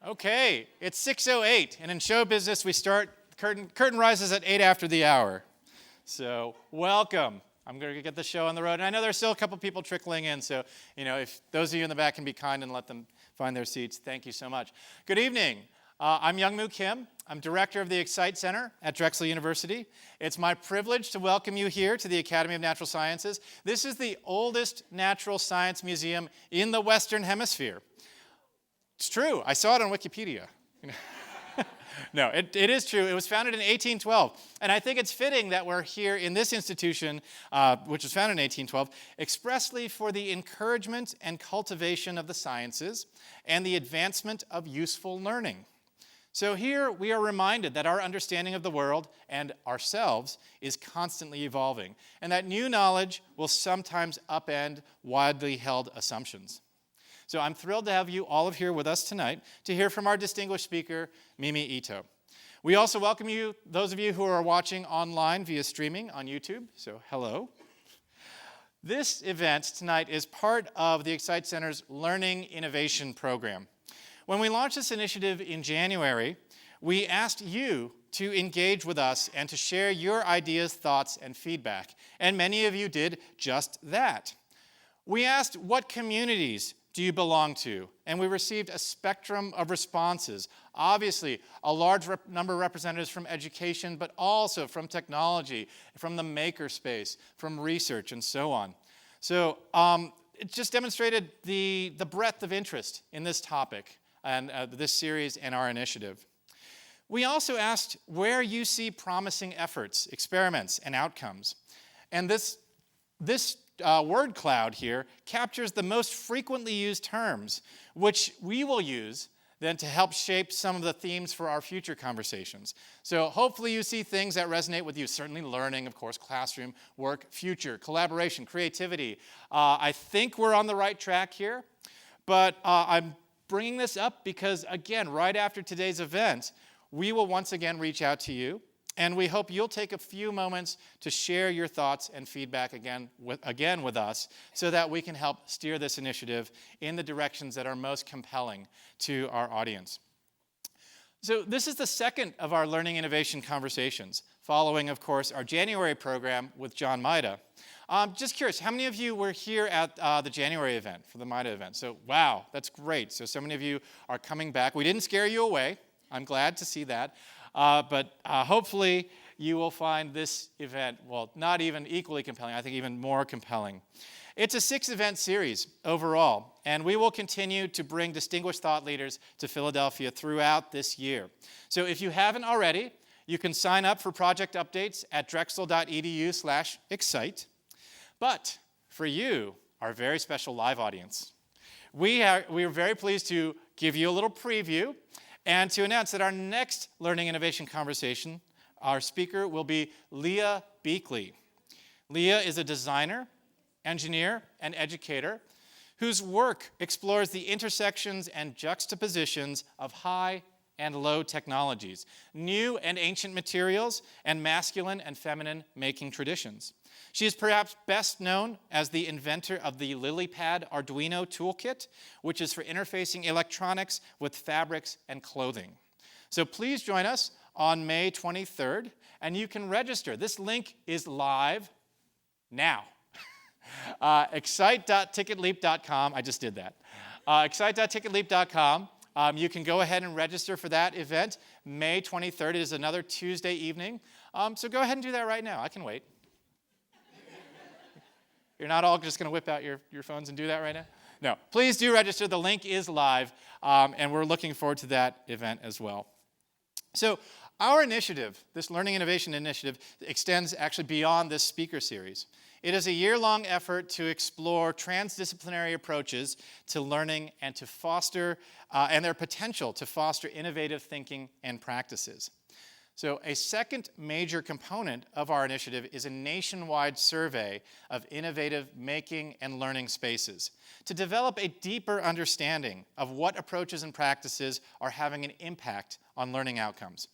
Okay, it's 6:08, and in show business we start, curtain rises at 8 after the hour. So welcome. I'm going to get the show on the road, and I know there's still a couple people trickling in, so if those of you in the back can be kind and let them find their seats, thank you so much. Good evening. I'm Youngmoo Kim. I'm director of the Excite Center at Drexel University. It's my privilege to welcome you here to the Academy of Natural Sciences. This is the oldest natural science museum in the Western Hemisphere. It's true. I saw it on Wikipedia. No, it is true. It was founded in 1812. And I think it's fitting that we're here in this institution, which was founded in 1812, expressly for the encouragement and cultivation of the sciences and the advancement of useful learning. So here we are reminded that our understanding of the world and ourselves is constantly evolving, and that new knowledge will sometimes upend widely held assumptions. So I'm thrilled to have you all here with us tonight to hear from our distinguished speaker, Mimi Ito. We also welcome you, those of you who are watching online via streaming on YouTube, so hello. This event tonight is part of the Excite Center's Learning Innovation Program. When we launched this initiative in January, we asked you to engage with us and to share your ideas, thoughts, and feedback. And many of you did just that. We asked, what communities do you belong to? And we received a spectrum of responses. Obviously, a large number of representatives from education, but also from technology, from the makerspace, from research, and so on. So it just demonstrated the breadth of interest in this topic and this series and our initiative. We also asked where you see promising efforts, experiments, and outcomes. And this word cloud here captures the most frequently used terms, which we will use then to help shape some of the themes for our future conversations. So hopefully you see things that resonate with you. Certainly learning, of course, classroom, work, future, collaboration, creativity. I think we're on the right track here, but I'm bringing this up because, again, right after today's event, we will once again reach out to you. And we hope you'll take a few moments to share your thoughts and feedback again with us so that we can help steer this initiative in the directions that are most compelling to our audience. So this is the second of our learning innovation conversations, following, of course, our January program with John Maida. Just curious, how many of you were here at the January event, for the Maida event? So, wow, that's great. So many of you are coming back. We didn't scare you away. I'm glad to see that. But hopefully you will find this event, well, not even equally compelling, I think even more compelling. It's a 6-event series overall, and we will continue to bring distinguished thought leaders to Philadelphia throughout this year. So if you haven't already, you can sign up for project updates at drexel.edu/excite. But for you, our very special live audience, we are very pleased to give you a little preview and to announce that our next Learning Innovation conversation, our speaker will be Leah Beakley. Leah is a designer, engineer, and educator whose work explores the intersections and juxtapositions of high and low technologies, new and ancient materials, and masculine and feminine making traditions. She is perhaps best known as the inventor of the LilyPad Arduino toolkit, which is for interfacing electronics with fabrics and clothing. So please join us on May 23rd, and you can register. This link is live now. Excite.ticketleap.com. I just did that. Excite.ticketleap.com. You can go ahead and register for that event. May 23rd is another Tuesday evening. So go ahead and do that right now. I can wait. You're not all just going to whip out your phones and do that right now? No. Please do register. The link is live, and we're looking forward to that event as well. So our initiative, this Learning Innovation Initiative, extends actually beyond this speaker series. It is a year-long effort to explore transdisciplinary approaches to learning and to foster, and their potential to foster innovative thinking and practices. So a second major component of our initiative is a nationwide survey of innovative making and learning spaces to develop a deeper understanding of what approaches and practices are having an impact on learning outcomes.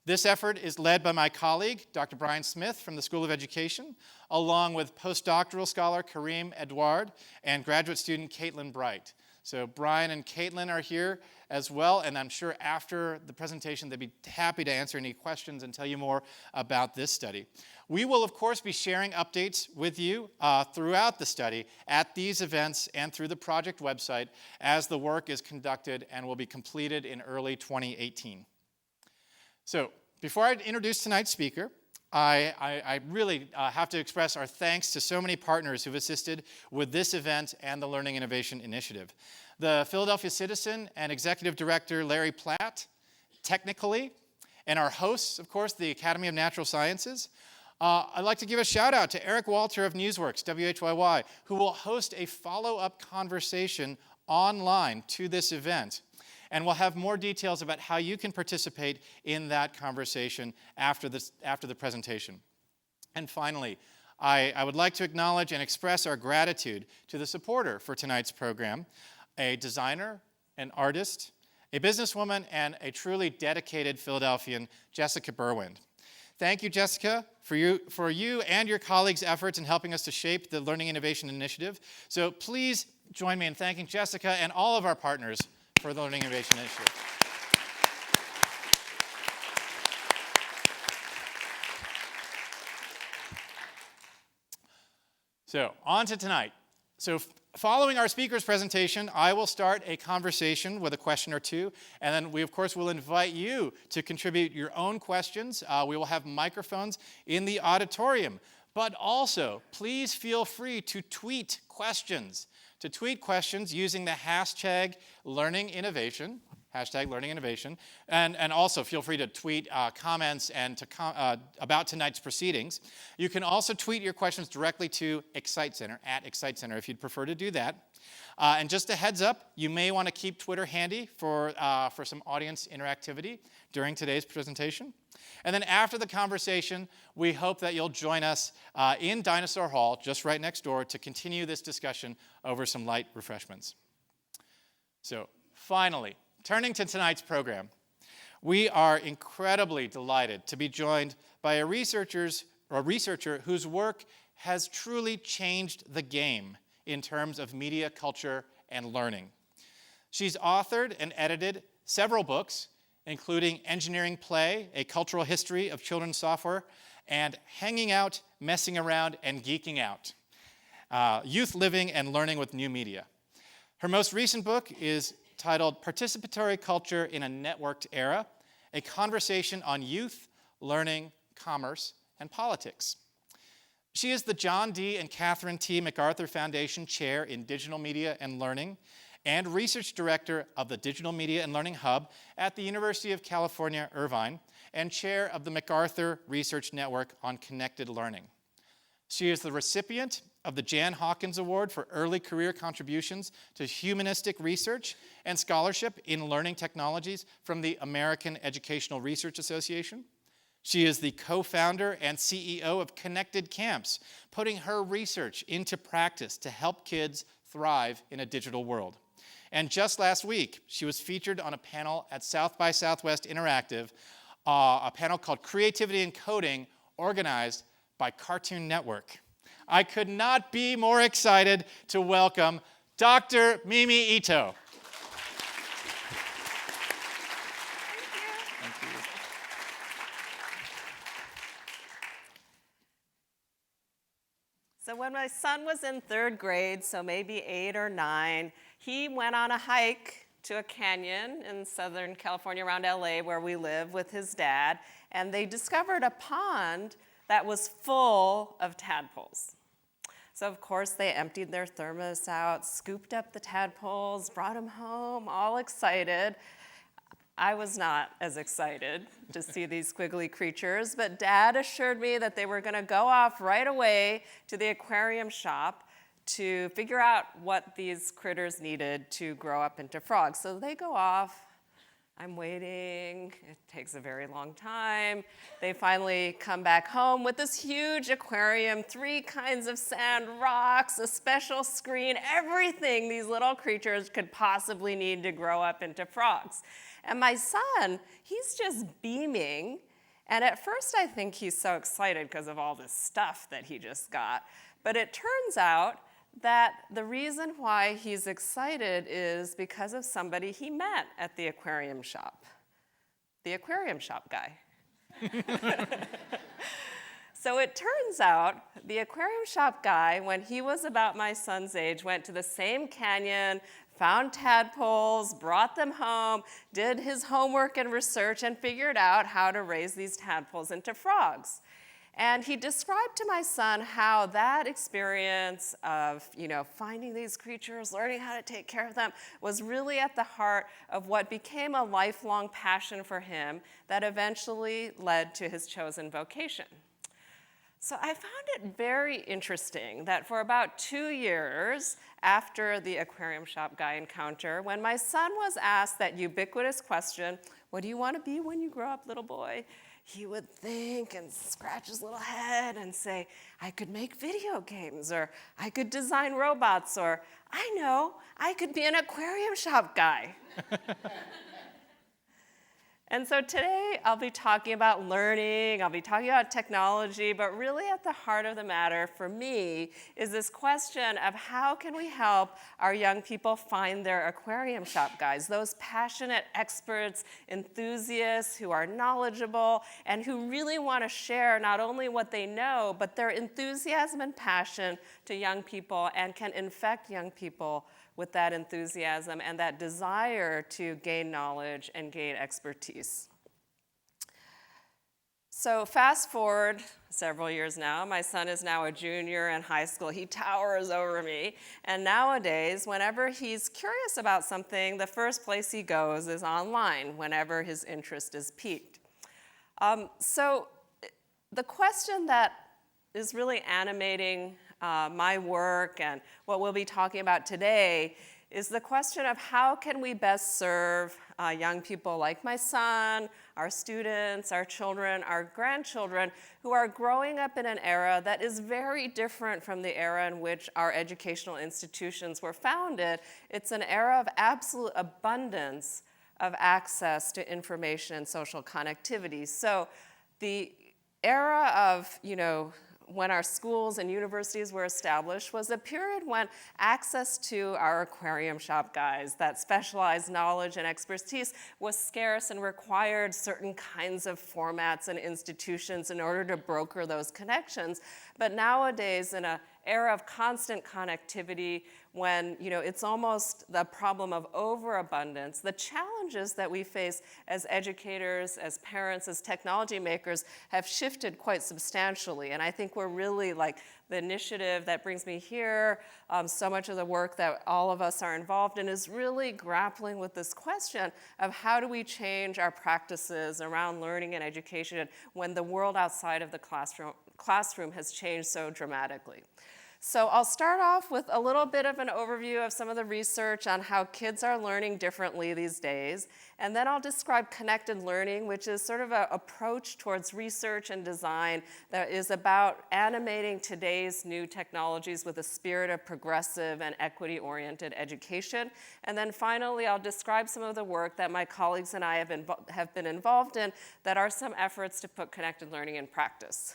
This effort is led by my colleague, Dr. Brian Smith from the School of Education, along with postdoctoral scholar Kareem Edouard and graduate student Caitlin Bright. So Brian and Caitlin are here as well, and I'm sure after the presentation they'd be happy to answer any questions and tell you more about this study. We will, of course, be sharing updates with you throughout the study at these events and through the project website as the work is conducted and will be completed in early 2018. So before I introduce tonight's speaker, I really have to express our thanks to so many partners who've assisted with this event and the Learning Innovation Initiative. The Philadelphia Citizen and Executive Director Larry Platt, Technically, and our hosts, of course, the Academy of Natural Sciences. I'd like to give a shout out to Eric Walter of Newsworks, WHYY, who will host a follow-up conversation online to this event. And we'll have more details about how you can participate in that conversation after the presentation. And finally, I would like to acknowledge and express our gratitude to the supporter for tonight's program, a designer, an artist, a businesswoman, and a truly dedicated Philadelphian, Jessica Berwind. Thank you, Jessica, for you and your colleagues' efforts in helping us to shape the Learning Innovation Initiative. So please join me in thanking Jessica and all of our partners for the Learning Innovation Initiative. So, on to tonight. So, following our speaker's presentation, I will start a conversation with a question or two, and then we, of course, will invite you to contribute your own questions. We will have microphones in the auditorium, but also, please feel free to tweet questions. To tweet questions using the hashtag Learning Innovation, and also feel free to tweet comments and about tonight's proceedings. You can also tweet your questions directly to Excite Center, at Excite Center, if you'd prefer to do that. And just a heads up, you may want to keep Twitter handy for some audience interactivity during today's presentation. And then after the conversation, we hope that you'll join us in Dinosaur Hall, just right next door, to continue this discussion over some light refreshments. So finally, turning to tonight's program, we are incredibly delighted to be joined by a researcher whose work has truly changed the game in terms of media, culture, and learning. She's authored and edited several books, including Engineering Play, A Cultural History of Children's Software, and Hanging Out, Messing Around, and Geeking Out, Youth Living and Learning with New Media. Her most recent book is titled Participatory Culture in a Networked Era, A Conversation on Youth, Learning, Commerce, and Politics. She is the John D. and Catherine T. MacArthur Foundation Chair in Digital Media and Learning and Research Director of the Digital Media and Learning Hub at the University of California, Irvine, and Chair of the MacArthur Research Network on Connected Learning. She is the recipient of the Jan Hawkins Award for Early Career Contributions to Humanistic Research and Scholarship in Learning Technologies from the American Educational Research Association. She is the co-founder and CEO of Connected Camps, putting her research into practice to help kids thrive in a digital world. And just last week, she was featured on a panel at South by Southwest Interactive, a panel called Creativity and Coding, organized by Cartoon Network. I could not be more excited to welcome Dr. Mimi Ito. Thank you. So when my son was in 3rd grade, so maybe 8 or 9, he went on a hike to a canyon in Southern California around LA where we live with his dad, and they discovered a pond that was full of tadpoles. So of course they emptied their thermos out, scooped up the tadpoles, brought them home, all excited. I was not as excited to see these squiggly creatures, but Dad assured me that they were going to go off right away to the aquarium shop to figure out what these critters needed to grow up into frogs. So they go off. I'm waiting. It takes a very long time. They finally come back home with this huge aquarium, 3 kinds of sand, rocks, a special screen, everything these little creatures could possibly need to grow up into frogs. And my son, he's just beaming. And at first I think he's so excited because of all this stuff that he just got. But it turns out that the reason why he's excited is because of somebody he met at the aquarium shop. The aquarium shop guy. So it turns out the aquarium shop guy, when he was about my son's age, went to the same canyon, found tadpoles, brought them home, did his homework and research, and figured out how to raise these tadpoles into frogs. And he described to my son how that experience of, finding these creatures, learning how to take care of them, was really at the heart of what became a lifelong passion for him that eventually led to his chosen vocation. So I found it very interesting that for about 2 years after the aquarium shop guy encounter, when my son was asked that ubiquitous question, "What do you want to be when you grow up, little boy?" he would think and scratch his little head and say, "I could make video games," or "I could design robots," or "I know, I could be an aquarium shop guy." And so today I'll be talking about learning, I'll be talking about technology, but really at the heart of the matter for me is this question of how can we help our young people find their aquarium shop guys, those passionate experts, enthusiasts who are knowledgeable and who really want to share not only what they know, but their enthusiasm and passion to young people and can infect young people with that enthusiasm and that desire to gain knowledge and gain expertise. So fast forward several years now, my son is now a junior in high school. He towers over me. And nowadays, whenever he's curious about something, the first place he goes is online, whenever his interest is piqued. So the question that is really animating my work and what we'll be talking about today is the question of how can we best serve young people like my son, our students, our children, our grandchildren, who are growing up in an era that is very different from the era in which our educational institutions were founded. It's an era of absolute abundance of access to information and social connectivity. So the era of, when our schools and universities were established was a period when access to our aquarium shop guys, that specialized knowledge and expertise, was scarce and required certain kinds of formats and institutions in order to broker those connections. But nowadays, in an era of constant connectivity, when it's almost the problem of overabundance, the challenges that we face as educators, as parents, as technology makers have shifted quite substantially. And I think we're really like the initiative that brings me here, so much of the work that all of us are involved in is really grappling with this question of how do we change our practices around learning and education when the world outside of the classroom has changed so dramatically. So I'll start off with a little bit of an overview of some of the research on how kids are learning differently these days, and then I'll describe connected learning, which is sort of an approach towards research and design that is about animating today's new technologies with a spirit of progressive and equity-oriented education. And then finally, I'll describe some of the work that my colleagues and I have been involved in that are some efforts to put connected learning in practice.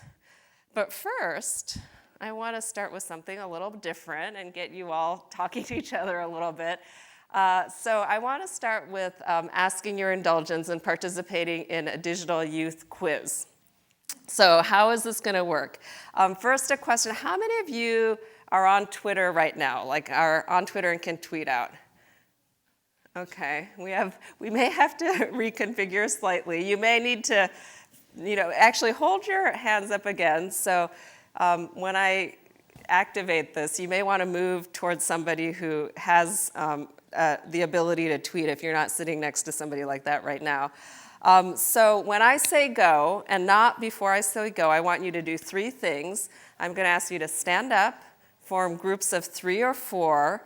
But first, I want to start with something a little different and get you all talking to each other a little bit. So I want to start with asking your indulgence in participating in a digital youth quiz. So how is this going to work? First, a question. How many of you are on Twitter right now, like are on Twitter and can tweet out? Okay, we may have to reconfigure slightly. You may need to, actually hold your hands up again. So when I activate this, you may want to move towards somebody who has the ability to tweet if you're not sitting next to somebody like that right now. So when I say go, and not before I say go, I want you to do 3 things. I'm going to ask you to stand up, form groups of 3 or 4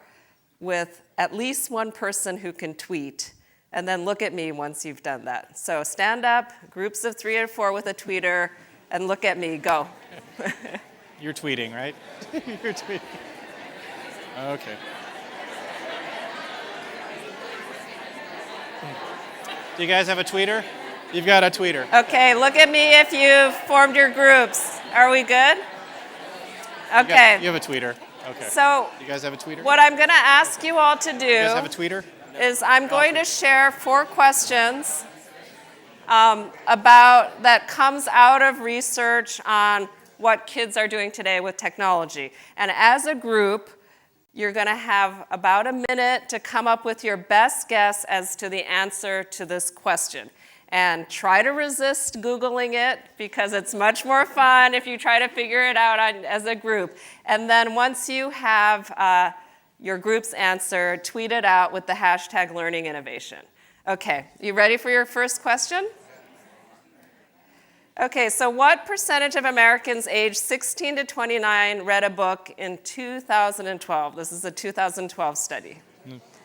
with at least one person who can tweet, and then look at me once you've done that. So stand up, groups of 3 or 4 with a tweeter, and look at me, go. You're tweeting, right? You're tweeting. Okay. Do you guys have a tweeter? You've got a tweeter. Okay, look at me if you've formed your groups. Are we good? Okay. You have a tweeter. Okay. So You guys have a tweeter? what I'm going to ask you all to You guys have a do tweeter? is I'm going to share 4 questions about that comes out of research on what kids are doing today with technology. And as a group, you're going to have about a minute to come up with your best guess as to the answer to this question. And try to resist Googling it, because it's much more fun if you try to figure it out as a group. And then once you have your group's answer, tweet it out with the hashtag Learning Innovation. Okay, you ready for your first question? Okay, so what percentage of Americans aged 16 to 29 read a book in 2012? This is a 2012 study.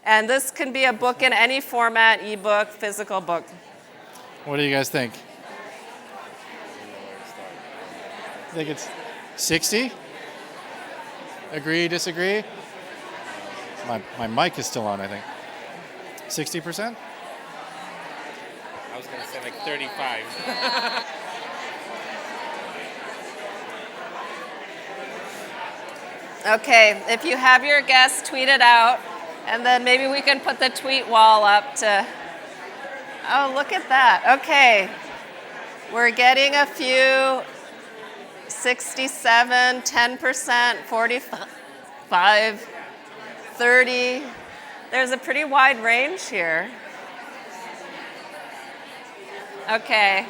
And this can be a book in any format, ebook, physical book. What do you guys think? I think it's 60? Agree, disagree? My mic is still on, I think. 60%? I was going to say like 35. Okay, if you have your guess, tweet it out, and then maybe we can put the tweet wall up to, oh, look at that. Okay, we're getting a few, 67, 10%, 45, 30. There's a pretty wide range here. Okay.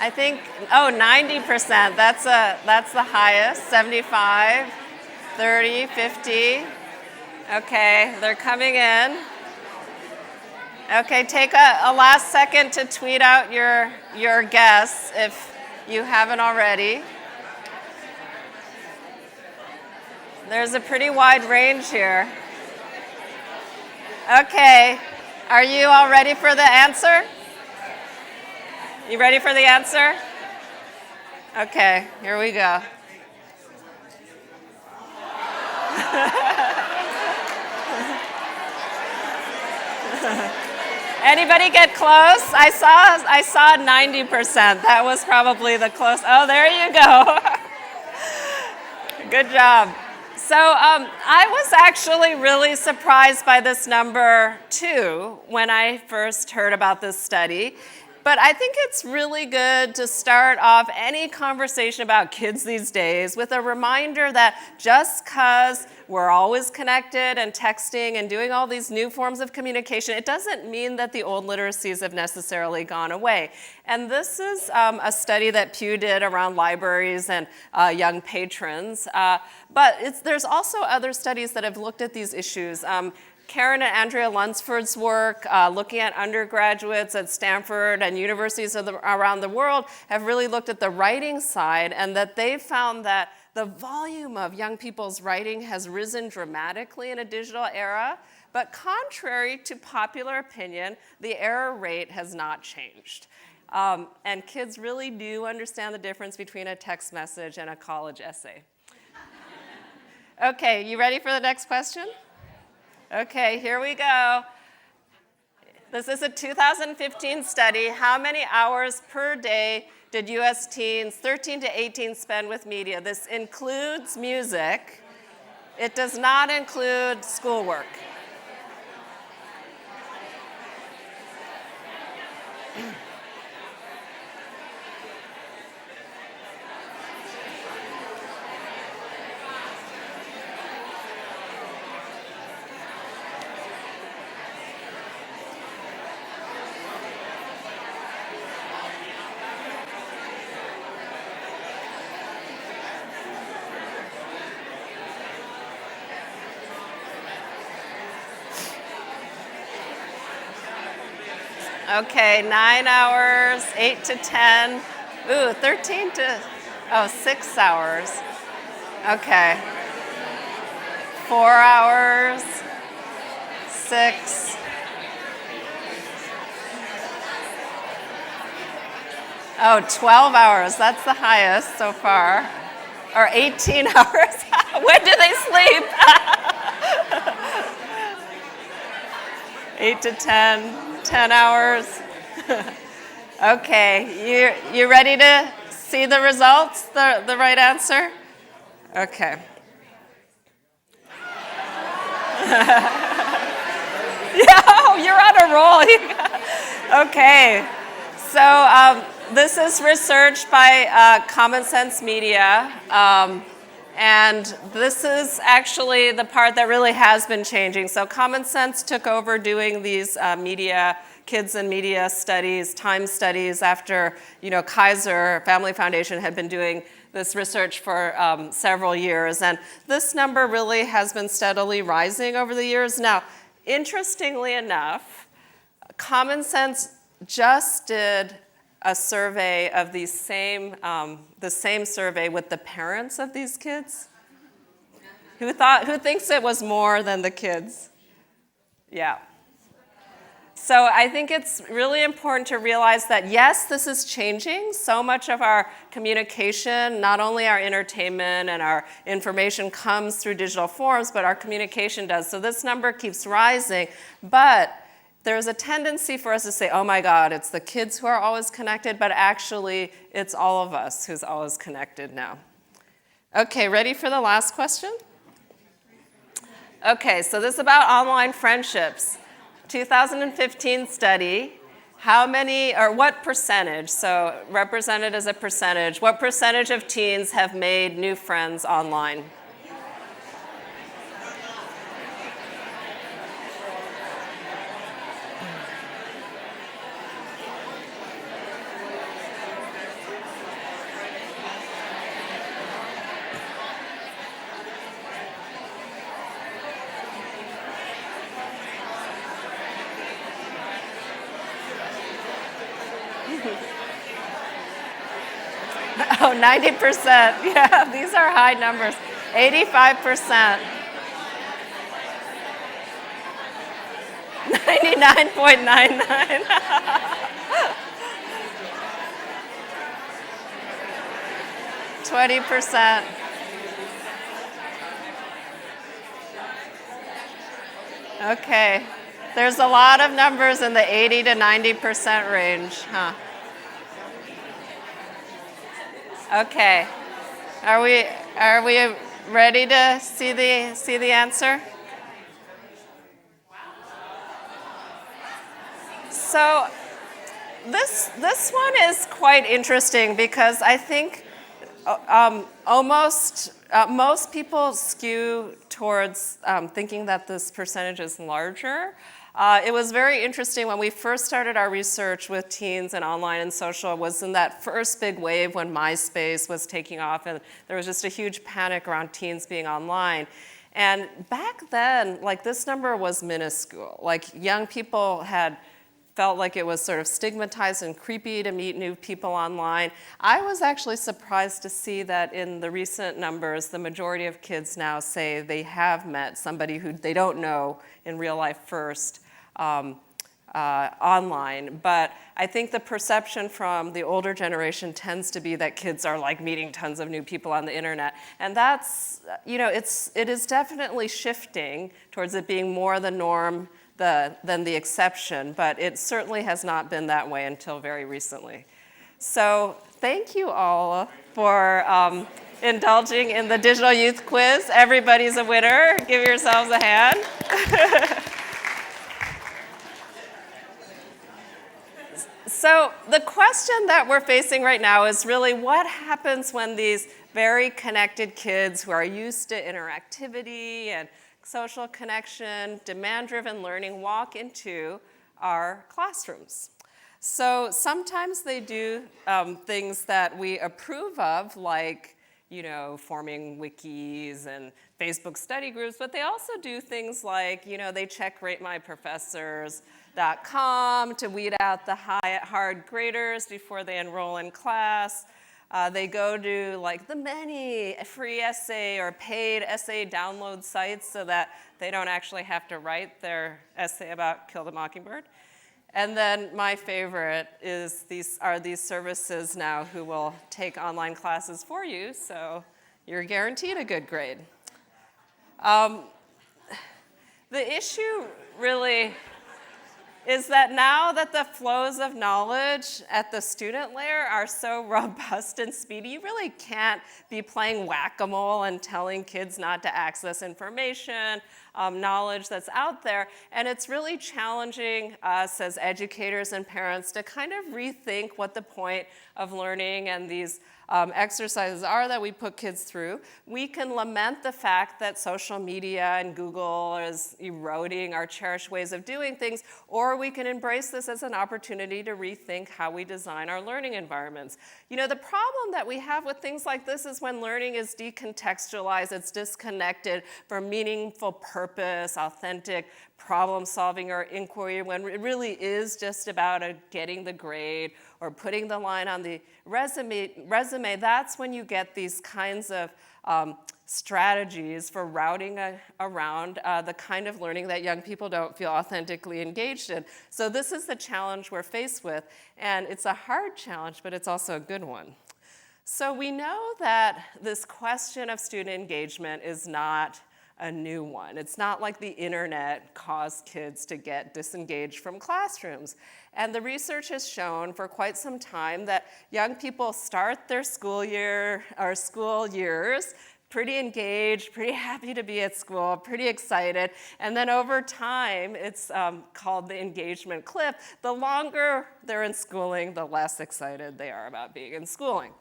I think, 90%, that's the highest, 75, 30, 50. Okay, they're coming in. Okay, take a last second to tweet out your guess if you haven't already. There's a pretty wide range here. Okay, are you all ready for the answer? You ready for the answer? Okay, here we go. Anybody get close? I saw 90%. That was probably the close. Oh, there you go. Good job. So I was actually really surprised by this number too when I first heard about this study. But I think it's really good to start off any conversation about kids these days with a reminder that just because we're always connected and texting and doing all these new forms of communication, it doesn't mean that the old literacies have necessarily gone away. And this is a study that Pew did around libraries and young patrons. But there's also other studies that have looked at these issues. Karen and Andrea Lunsford's work, looking at undergraduates at Stanford and universities around the world, have really looked at the writing side, and that they found that the volume of young people's writing has risen dramatically in a digital era, but contrary to popular opinion, the error rate has not changed. And kids really do understand the difference between a text message and a college essay. Okay, you ready for the next question? Okay, here we go. This is a 2015 study. How many hours per day did U.S. teens 13 to 18 spend with media? This includes music. It does not include schoolwork. Okay, 9 hours, 8 to 10. Ooh, 13 to, 6 hours. Okay. 4 hours, 6. Oh, 12 hours, that's the highest so far. Or 18 hours. When do they sleep? 8 to 10 hours. Okay, you ready to see the results, the right answer? Okay. Yeah, oh, you're on a roll. Okay. So this is research by Common Sense Media. And this is actually the part that really has been changing. So Common Sense took over doing these kids and media studies, time studies after, Kaiser Family Foundation had been doing this research for several years. And this number really has been steadily rising over the years. Now, interestingly enough, Common Sense just did a survey of the same survey with the parents of these kids. Who thinks it was more than the kids? Yeah. So I think it's really important to realize that, yes, this is changing. So much of our communication, not only our entertainment and our information comes through digital forms, but our communication does. So this number keeps rising, but there's a tendency for us to say, oh my God, it's the kids who are always connected, but actually it's all of us who's always connected now. Okay, ready for the last question? Okay, so this is about online friendships. 2015 study, what percentage, so represented as a percentage, what percentage of teens have made new friends online? Oh, 90%. Yeah, these are high numbers. 85%. 99.99. 20%. Okay. There's a lot of numbers in the 80 to 90% range, huh? Okay. Are we ready to see the answer? So this one is quite interesting because I think most people skew towards thinking that this percentage is larger. It was very interesting when we first started our research with teens and online and social, was in that first big wave when MySpace was taking off and there was just a huge panic around teens being online. And back then, this number was minuscule. Young people had felt like it was sort of stigmatized and creepy to meet new people online. I was actually surprised to see that in the recent numbers, the majority of kids now say they have met somebody who they don't know in real life first online. But I think the perception from the older generation tends to be that kids are meeting tons of new people on the internet. And that's, it is definitely shifting towards it being more the norm than the exception, but it certainly has not been that way until very recently. So thank you all for indulging in the Digital Youth Quiz. Everybody's a winner. Give yourselves a hand. So the question that we're facing right now is really what happens when these very connected kids who are used to interactivity and social connection, demand-driven learning walk into our classrooms. So sometimes they do things that we approve of, like forming wikis and Facebook study groups, but they also do things like, they check ratemyprofessors.com to weed out the hard graders before they enroll in class. They go to the many free essay or paid essay download sites so that they don't actually have to write their essay about Kill the Mockingbird. And then my favorite is these services now who will take online classes for you, so you're guaranteed a good grade. The issue really is that now that the flows of knowledge at the student layer are so robust and speedy, you really can't be playing whack-a-mole and telling kids not to access information, knowledge that's out there. And it's really challenging us as educators and parents to kind of rethink what the point of learning and these exercises are that we put kids through. We can lament the fact that social media and Google is eroding our cherished ways of doing things, or we can embrace this as an opportunity to rethink how we design our learning environments. You know, the problem that we have with things like this is when learning is decontextualized, it's disconnected from meaningful purpose, authentic problem solving or inquiry, when it really is just about getting the grade or putting the line on the resume, that's when you get these kinds of strategies for routing around the kind of learning that young people don't feel authentically engaged in. So this is the challenge we're faced with, and it's a hard challenge, but it's also a good one. So we know that this question of student engagement is not a new one. It's not like the internet caused kids to get disengaged from classrooms. And the research has shown for quite some time that young people start their school year or school years pretty engaged, pretty happy to be at school, pretty excited. And then over time, it's called the engagement cliff. The longer they're in schooling, the less excited they are about being in schooling.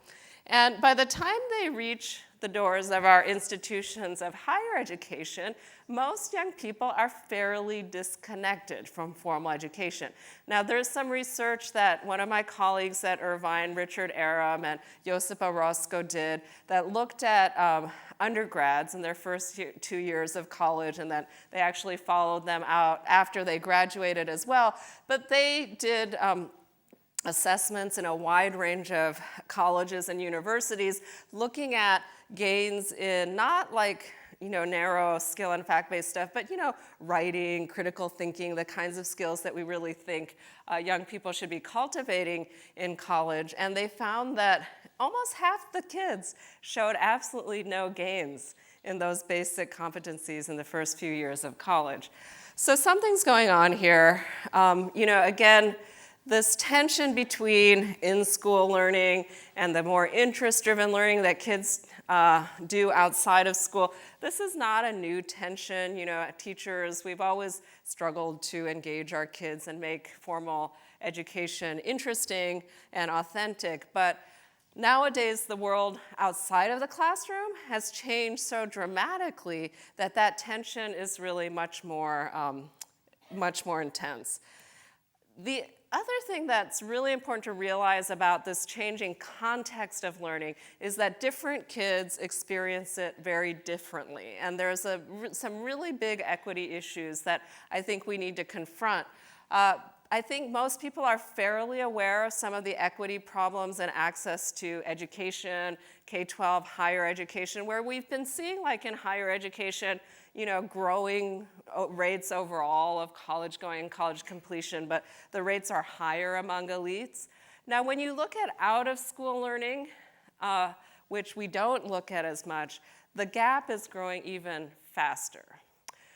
And by the time they reach the doors of our institutions of higher education, most young people are fairly disconnected from formal education. Now, there's some research that one of my colleagues at Irvine, Richard Aram and Josip Orozco did that looked at undergrads in their first 2 years of college, and then they actually followed them out after they graduated as well. But they did assessments in a wide range of colleges and universities looking at gains in not like, narrow skill and fact-based stuff, but, writing, critical thinking, the kinds of skills that we really think young people should be cultivating in college. And they found that almost half the kids showed absolutely no gains in those basic competencies in the first few years of college. So something's going on here. Again, this tension between in-school learning and the more interest-driven learning that kids do outside of school, this is not a new tension. Teachers, we've always struggled to engage our kids and make formal education interesting and authentic. But nowadays, the world outside of the classroom has changed so dramatically that that tension is really much more intense. The other thing that's really important to realize about this changing context of learning is that different kids experience it very differently. And there's some really big equity issues that I think we need to confront. I think most people are fairly aware of some of the equity problems and access to education, K-12, higher education, where we've been seeing, like in higher education, growing rates overall of college going, college completion, but the rates are higher among elites. Now, when you look at out-of-school learning, which we don't look at as much, the gap is growing even faster.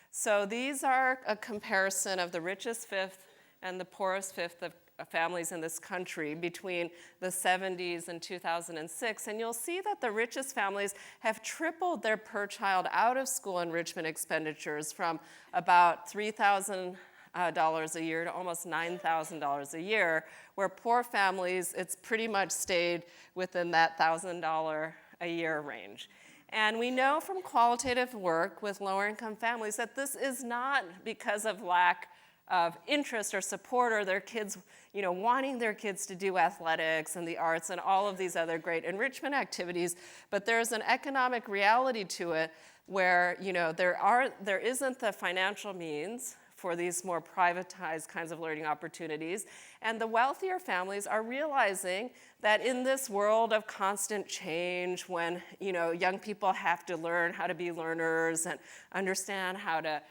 So these are a comparison of the richest fifth and the poorest fifth of families in this country between the 70s and 2006. And you'll see that the richest families have tripled their per child out of school enrichment expenditures from about $3,000 a year to almost $9,000 a year, where poor families, it's pretty much stayed within that $1,000 a year range. And we know from qualitative work with lower income families that this is not because of lack of interest or support or their kids, wanting their kids to do athletics and the arts and all of these other great enrichment activities, but there's an economic reality to it where, there isn't the financial means for these more privatized kinds of learning opportunities. And the wealthier families are realizing that in this world of constant change, when young people have to learn how to be learners and understand how to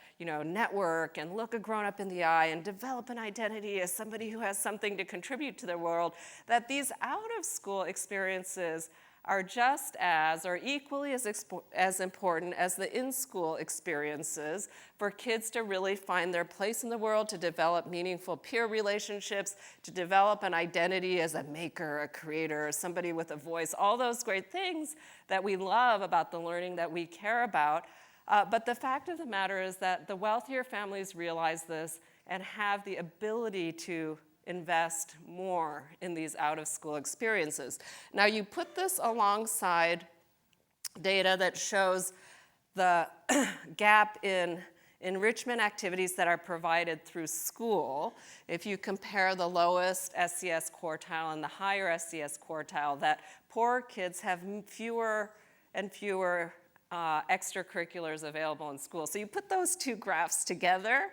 network and look a grown-up in the eye and develop an identity as somebody who has something to contribute to the world, that these out-of-school experiences are just as or equally as important as the in-school experiences for kids to really find their place in the world, to develop meaningful peer relationships, to develop an identity as a maker, a creator, somebody with a voice, all those great things that we love about the learning that we care about. But the fact of the matter is that the wealthier families realize this and have the ability to invest more in these out-of-school experiences. Now, you put this alongside data that shows the gap in enrichment activities that are provided through school. If you compare the lowest SES quartile and the higher SES quartile, that poor kids have fewer and fewer extracurriculars available in school. So you put those two graphs together,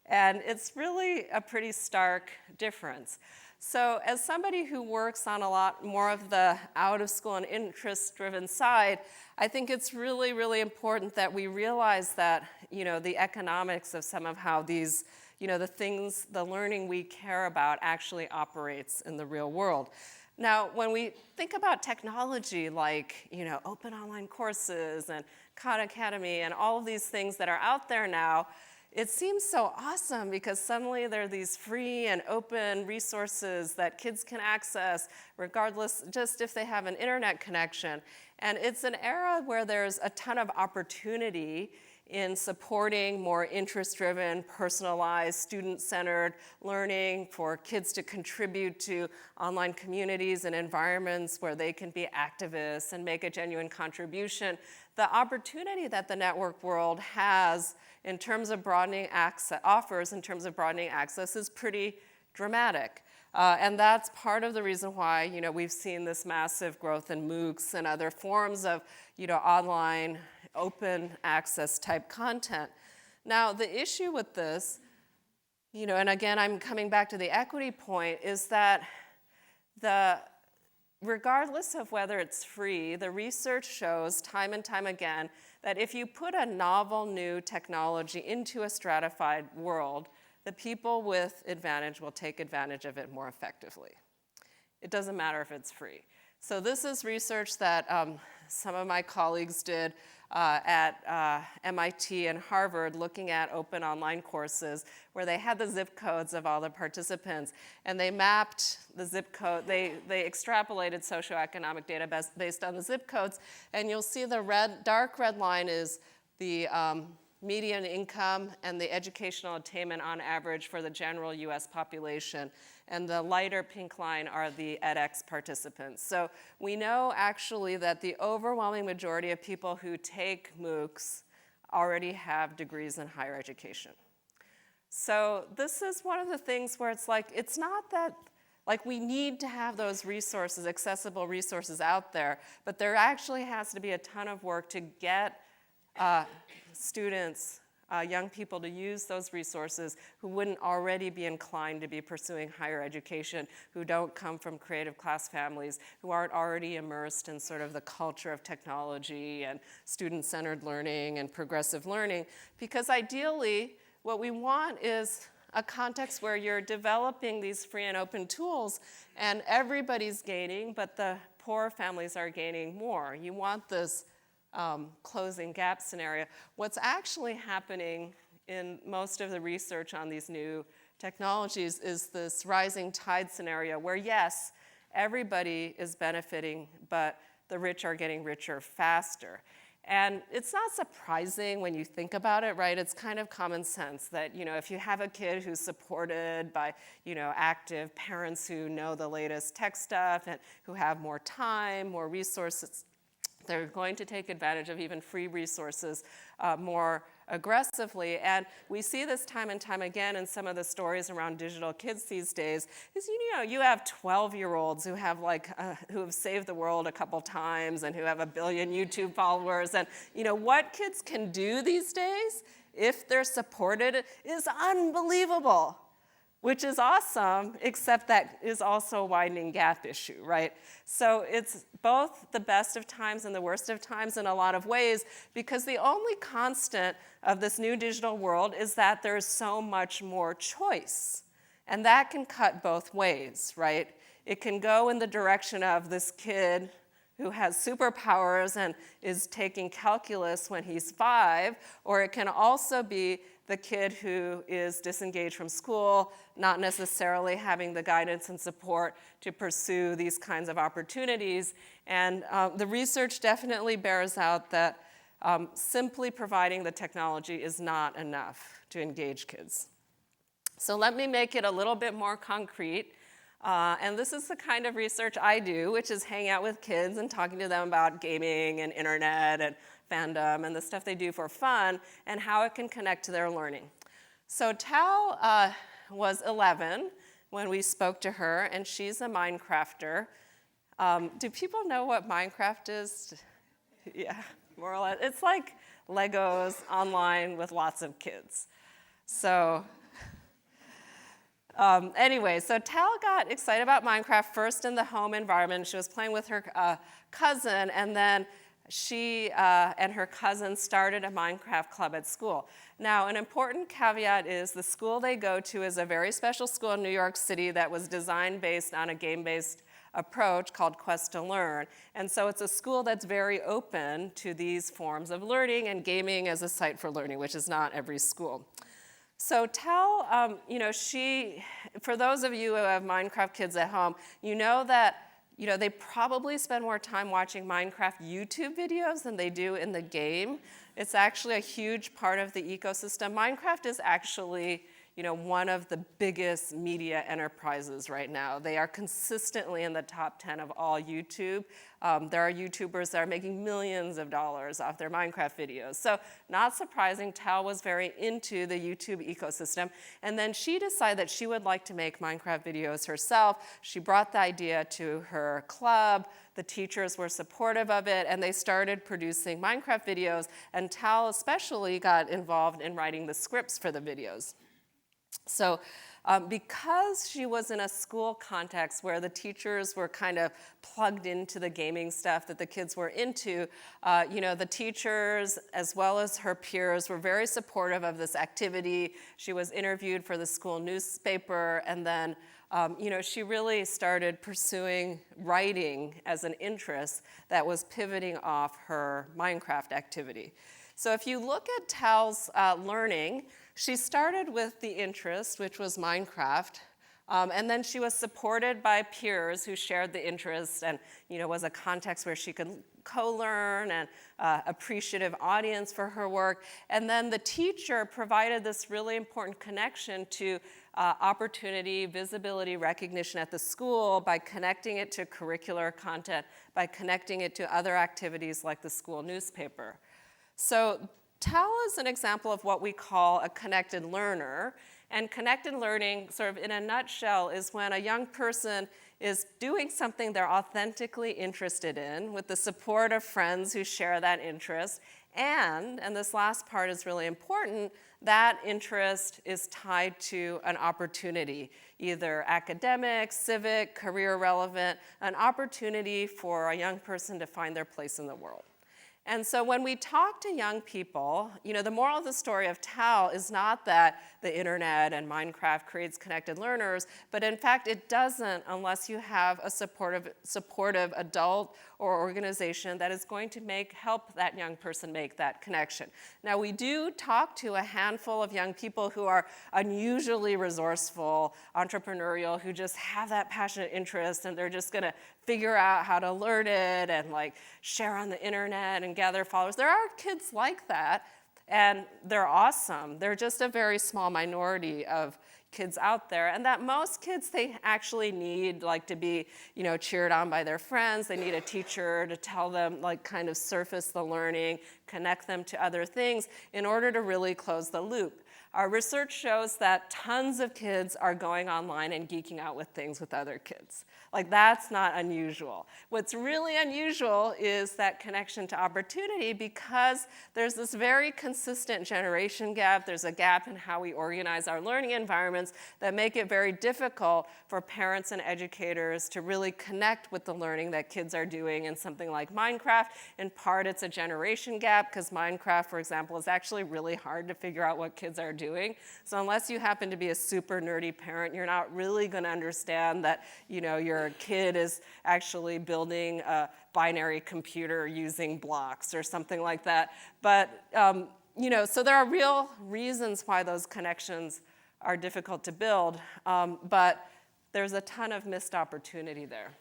and it's really a pretty stark difference. So as somebody who works on a lot more of the out-of-school and interest-driven side, I think it's really, really important that we realize that, the economics of some of how these, the learning we care about actually operates in the real world. Now, when we think about technology like, open online courses and Khan Academy and all of these things that are out there now, it seems so awesome because suddenly there are these free and open resources that kids can access regardless, just if they have an internet connection. And it's an era where there's a ton of opportunity in supporting more interest-driven, personalized, student-centered learning for kids to contribute to online communities and environments where they can be activists and make a genuine contribution. The opportunity that the network world has in terms of broadening access, offers in terms of broadening access is pretty dramatic. And that's part of the reason why, we've seen this massive growth in MOOCs and other forms of, online open access type content. Now, the issue with this, and again, I'm coming back to the equity point, is that regardless of whether it's free, the research shows time and time again that if you put a novel new technology into a stratified world, the people with advantage will take advantage of it more effectively. It doesn't matter if it's free. So this is research that some of my colleagues did at MIT and Harvard looking at open online courses where they had the zip codes of all the participants and they mapped the zip code, they extrapolated socioeconomic data based on the zip codes, and you'll see the dark red line is the median income and the educational attainment on average for the general US population. And the lighter pink line are the edX participants. So we know actually that the overwhelming majority of people who take MOOCs already have degrees in higher education. So this is one of the things where it's not that we need to have those resources, accessible resources out there, but there actually has to be a ton of work to get students, young people to use those resources who wouldn't already be inclined to be pursuing higher education, who don't come from creative class families, who aren't already immersed in sort of the culture of technology and student-centered learning and progressive learning. Because ideally, what we want is a context where you're developing these free and open tools and everybody's gaining, but the poor families are gaining more. You want this closing gap scenario. What's actually happening in most of the research on these new technologies is this rising tide scenario where, yes, everybody is benefiting, but the rich are getting richer faster. And it's not surprising when you think about it, right? It's kind of common sense that, if you have a kid who's supported by, active parents who know the latest tech stuff and who have more time, more resources, they're going to take advantage of even free resources more aggressively. And we see this time and time again in some of the stories around digital kids these days. Is you have 12-year-olds who have who have saved the world a couple times and who have 1 billion YouTube followers. And what kids can do these days, if they're supported, is unbelievable. Which is awesome, except that is also a widening gap issue, right? So it's both the best of times and the worst of times in a lot of ways, because the only constant of this new digital world is that there's so much more choice. And that can cut both ways, right? It can go in the direction of this kid who has superpowers and is taking calculus when he's 5, or it can also be the kid who is disengaged from school, not necessarily having the guidance and support to pursue these kinds of opportunities. And the research definitely bears out that simply providing the technology is not enough to engage kids. So let me make it a little bit more concrete. And this is the kind of research I do, which is hang out with kids and talking to them about gaming and internet and fandom and the stuff they do for fun and how it can connect to their learning. So Tal was 11 when we spoke to her, and she's a Minecrafter. Do people know what Minecraft is? Yeah, more or less. It's like Legos online with lots of kids. So anyway, so Tal got excited about Minecraft first in the home environment. She was playing with her cousin, and then she and her cousin started a Minecraft club at school. Now, an important caveat is the school they go to is a very special school in New York City that was designed based on a game-based approach called Quest to Learn. And so it's a school that's very open to these forms of learning and gaming as a site for learning, which is not every school. So Tal, for those of you who have Minecraft kids at home, you know that they probably spend more time watching Minecraft YouTube videos than they do in the game. It's actually a huge part of the ecosystem. Minecraft is actually one of the biggest media enterprises right now. They are consistently in the top 10 of all YouTube. There are YouTubers that are making millions of dollars off their Minecraft videos. So not surprising, Tal was very into the YouTube ecosystem. And then she decided that she would like to make Minecraft videos herself. She brought the idea to her club. The teachers were supportive of it, and they started producing Minecraft videos. And Tal especially got involved in writing the scripts for the videos. So because she was in a school context where the teachers were kind of plugged into the gaming stuff that the kids were into, the teachers as well as her peers were very supportive of this activity. She was interviewed for the school newspaper, and then she really started pursuing writing as an interest that was pivoting off her Minecraft activity. So if you look at Tal's learning, she started with the interest, which was Minecraft, and then she was supported by peers who shared the interest and was a context where she could co-learn and appreciative audience for her work. And then the teacher provided this really important connection to opportunity, visibility, recognition at the school by connecting it to curricular content, by connecting it to other activities like the school newspaper. So Tal is an example of what we call a connected learner. And connected learning, sort of in a nutshell, is when a young person is doing something they're authentically interested in with the support of friends who share that interest. And this last part is really important, that interest is tied to an opportunity, either academic, civic, career relevant, an opportunity for a young person to find their place in the world. And so when we talk to young people, the moral of the story of Tal is not that the internet and Minecraft creates connected learners, but in fact it doesn't unless you have a supportive adult or organization that is going to help that young person make that connection. Now we do talk to a handful of young people who are unusually resourceful, entrepreneurial, who just have that passionate interest and they're just gonna figure out how to learn it and share on the internet and gather followers. There are kids like that, and they're awesome. They're just a very small minority of kids out there, and that most kids, they actually need to be cheered on by their friends. They need a teacher to tell them, kind of surface the learning, connect them to other things in order to really close the loop. Our research shows that tons of kids are going online and geeking out with things with other kids. That's not unusual. What's really unusual is that connection to opportunity, because there's this very consistent generation gap. There's a gap in how we organize our learning environments that make it very difficult for parents and educators to really connect with the learning that kids are doing in something like Minecraft. In part, it's a generation gap, because Minecraft, for example, is actually really hard to figure out what kids are doing. So unless you happen to be a super nerdy parent, you're not really going to understand that, your kid is actually building a binary computer using blocks or something like that. But, so there are real reasons why those connections are difficult to build, but there's a ton of missed opportunity there.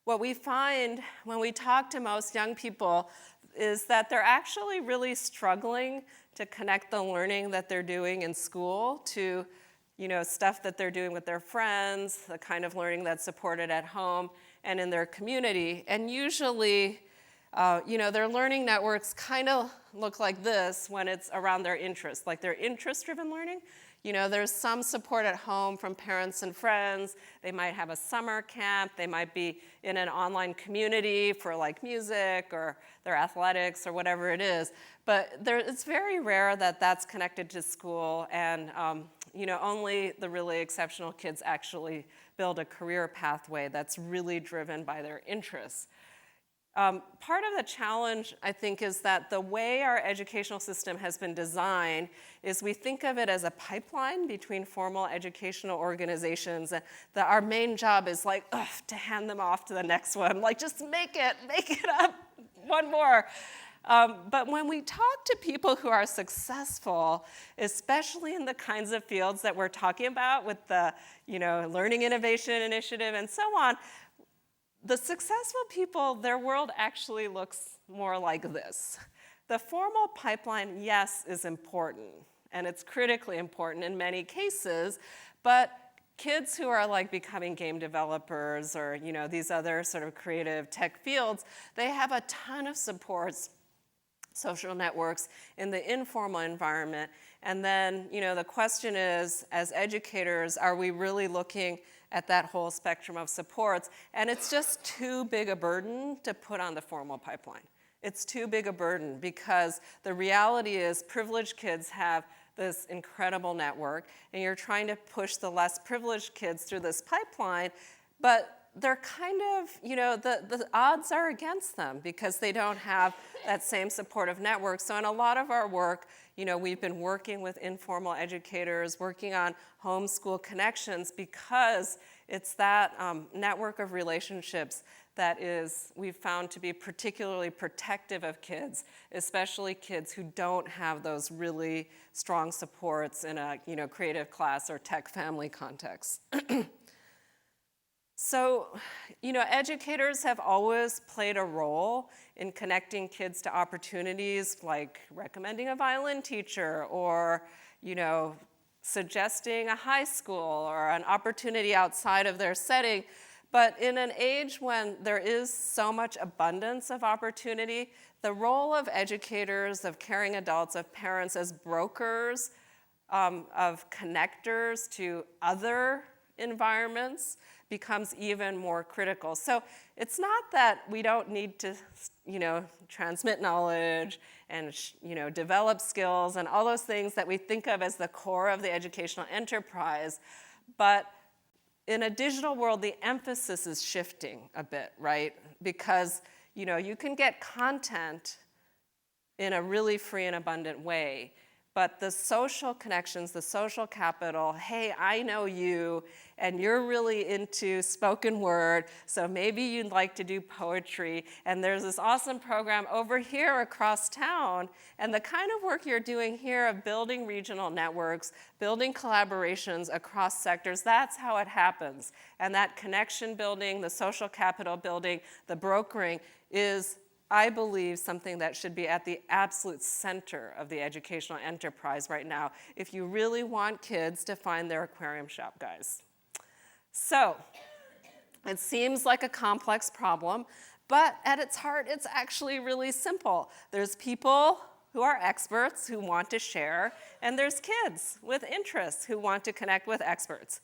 What we find when we talk to most young people is that they're actually really struggling to connect the learning that they're doing in school to, stuff that they're doing with their friends, the kind of learning that's supported at home and in their community. And usually, their learning networks kind of look like this when it's around their interests, like their interest-driven learning. There's some support at home from parents and friends. They might have a summer camp. They might be in an online community for like music or their athletics or whatever it is. But it's very rare that that's connected to school, and only the really exceptional kids actually build a career pathway that's really driven by their interests. Part of the challenge, I think, is that the way our educational system has been designed is we think of it as a pipeline between formal educational organizations, and our main job is to hand them off to the next one. Just make it up, one more. But when we talk to people who are successful, especially in the kinds of fields that we're talking about with the, Learning Innovation Initiative and so on, the successful people, their world actually looks more like this. The formal pipeline, yes, is important, and it's critically important in many cases, but kids who are becoming game developers or these other sort of creative tech fields, they have a ton of supports, social networks in the informal environment. And then, the question is, as educators, are we really looking at that whole spectrum of supports? And it's just too big a burden to put on the formal pipeline. It's too big a burden because the reality is privileged kids have this incredible network, and you're trying to push the less privileged kids through this pipeline, but they're kind of, the odds are against them because they don't have that same supportive network. So in a lot of our work, we've been working with informal educators, working on homeschool connections because it's that network of relationships that we've found to be particularly protective of kids, especially kids who don't have those really strong supports in a creative class or tech family context. So, educators have always played a role in connecting kids to opportunities like recommending a violin teacher or, suggesting a high school or an opportunity outside of their setting. But in an age when there is so much abundance of opportunity, the role of educators, of caring adults, of parents as brokers, of connectors to other environments becomes even more critical. So it's not that we don't need to, transmit knowledge and, develop skills and all those things that we think of as the core of the educational enterprise, but in a digital world, the emphasis is shifting a bit, right? Because, you can get content in a really free and abundant way, but the social connections, the social capital, hey, I know you, and you're really into spoken word, so maybe you'd like to do poetry, and there's this awesome program over here across town, and the kind of work you're doing here of building regional networks, building collaborations across sectors, that's how it happens. And that connection building, the social capital building, the brokering is, I believe, something that should be at the absolute center of the educational enterprise right now if you really want kids to find their aquarium shop guys. So, it seems like a complex problem, but at its heart, it's actually really simple. There's people who are experts who want to share, and there's kids with interests who want to connect with experts.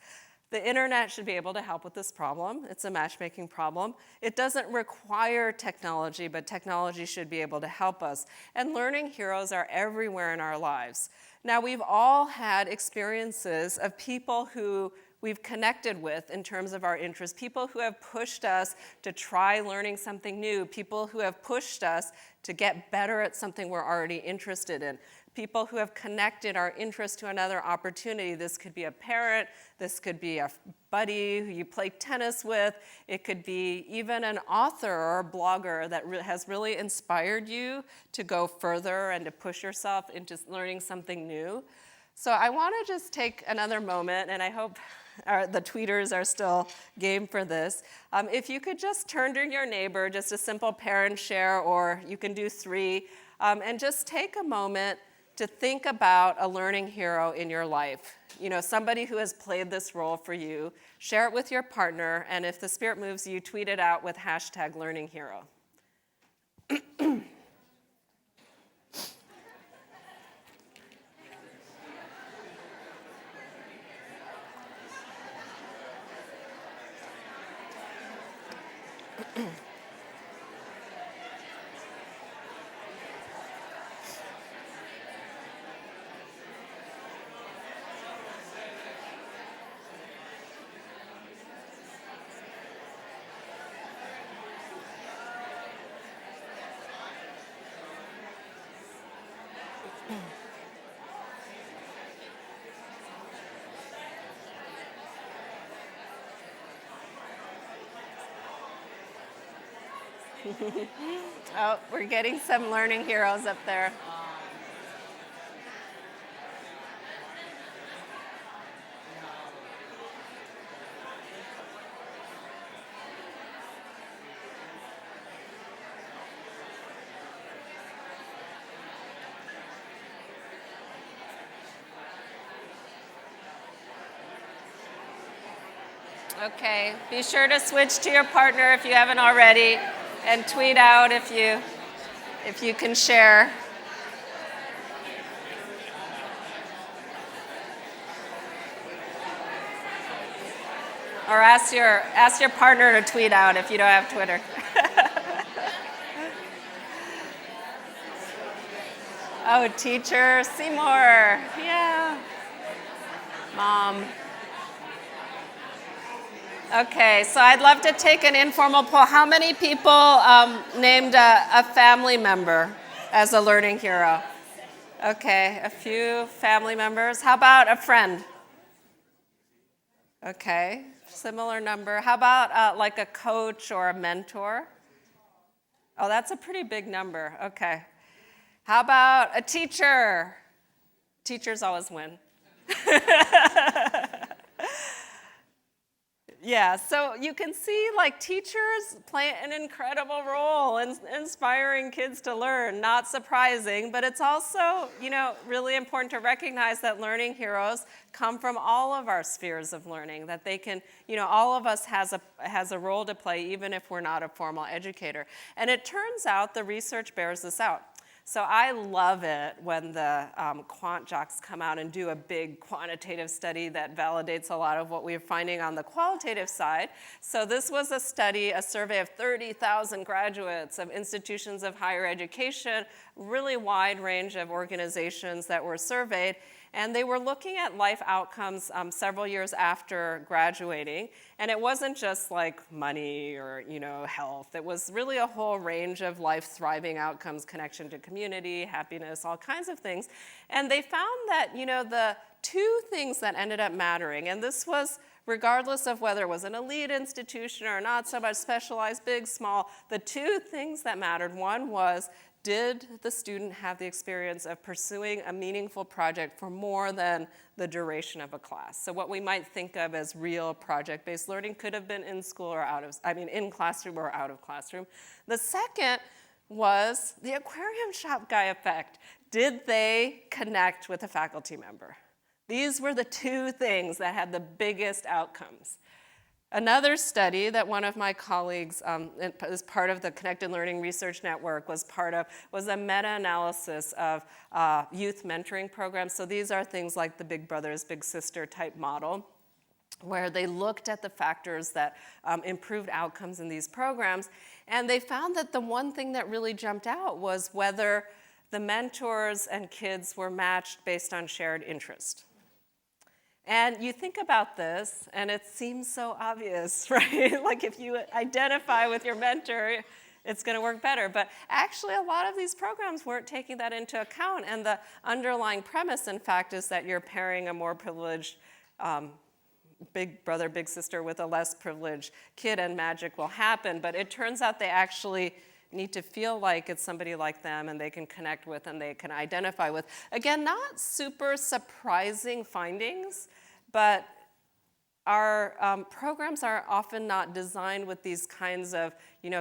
The internet should be able to help with this problem. It's a matchmaking problem. It doesn't require technology, but technology should be able to help us. And learning heroes are everywhere in our lives. Now, we've all had experiences of people who we've connected with in terms of our interests, people who have pushed us to try learning something new, people who have pushed us to get better at something we're already interested in, people who have connected our interest to another opportunity. This could be a parent, this could be a buddy who you play tennis with, it could be even an author or a blogger that has really inspired you to go further and to push yourself into learning something new. So I want to just take another moment, and I hope the tweeters are still game for this. If you could just turn to your neighbor, just a simple parent share, or you can do 3, and just take a moment to think about a learning hero in your life. You know, somebody who has played this role for you. Share it with your partner, and if the Spirit moves you, tweet it out with #LearningHero. Oh, we're getting some learning heroes up there. Okay, be sure to switch to your partner if you haven't already, and tweet out if you can share. Or ask your partner to tweet out if you don't have Twitter. Oh, teacher, Seymour, yeah. Mom. Okay, so I'd love to take an informal poll. How many people named a family member as a learning hero? Okay, a few family members. How about a friend? Okay, similar number. How about like a coach or a mentor? Oh, that's a pretty big number. Okay. How about a teacher? Teachers always win. Yeah, so you can see like teachers play an incredible role in inspiring kids to learn. Not surprising, but it's also, really important to recognize that learning heroes come from all of our spheres of learning, that they can, all of us has a role to play even if we're not a formal educator. And it turns out the research bears this out. So I love it when the quant jocks come out and do a big quantitative study that validates a lot of what we're finding on the qualitative side. So this was a survey of 30,000 graduates of institutions of higher education, really wide range of organizations that were surveyed. And they were looking at life outcomes several years after graduating. And it wasn't just like money or, health. It was really a whole range of life thriving outcomes, connection to community, happiness, all kinds of things. And they found that, the 2 things that ended up mattering, and this was regardless of whether it was an elite institution or not so much specialized, big, small, the 2 things that mattered, one was, did the student have the experience of pursuing a meaningful project for more than the duration of a class? So what we might think of as real project-based learning could have been in school or in classroom or out of classroom. The second was the aquarium shop guy effect. Did they connect with a faculty member? These were the 2 things that had the biggest outcomes. Another study that one of my colleagues, as part of the Connected Learning Research Network, was a meta-analysis of youth mentoring programs. So these are things like the Big Brothers, Big Sister type model, where they looked at the factors that improved outcomes in these programs. And they found that the one thing that really jumped out was whether the mentors and kids were matched based on shared interest. And you think about this, and it seems so obvious, right? Like if you identify with your mentor, it's going to work better. But actually, a lot of these programs weren't taking that into account. And the underlying premise, in fact, is that you're pairing a more privileged big brother, big sister with a less privileged kid, and magic will happen. But it turns out they actually need to feel like it's somebody like them and they can connect with and they can identify with. Again, not super surprising findings, but our programs are often not designed with these kinds of,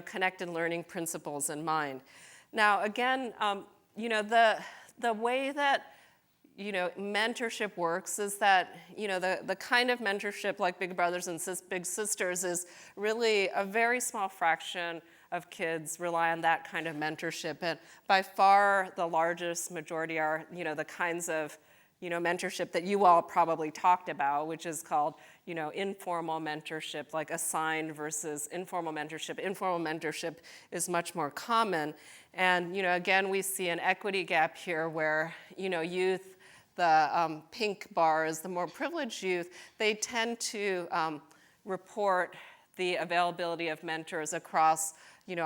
connected learning principles in mind. Now, again, the way that mentorship works is that, the kind of mentorship like big brothers and big sisters is really a very small fraction of kids rely on that kind of mentorship. And by far the largest majority are, the kinds of, mentorship that you all probably talked about, which is called, informal mentorship, like assigned versus informal mentorship. Informal mentorship is much more common. And, again, we see an equity gap here where, youth, the pink bars, the more privileged youth, they tend to report the availability of mentors across,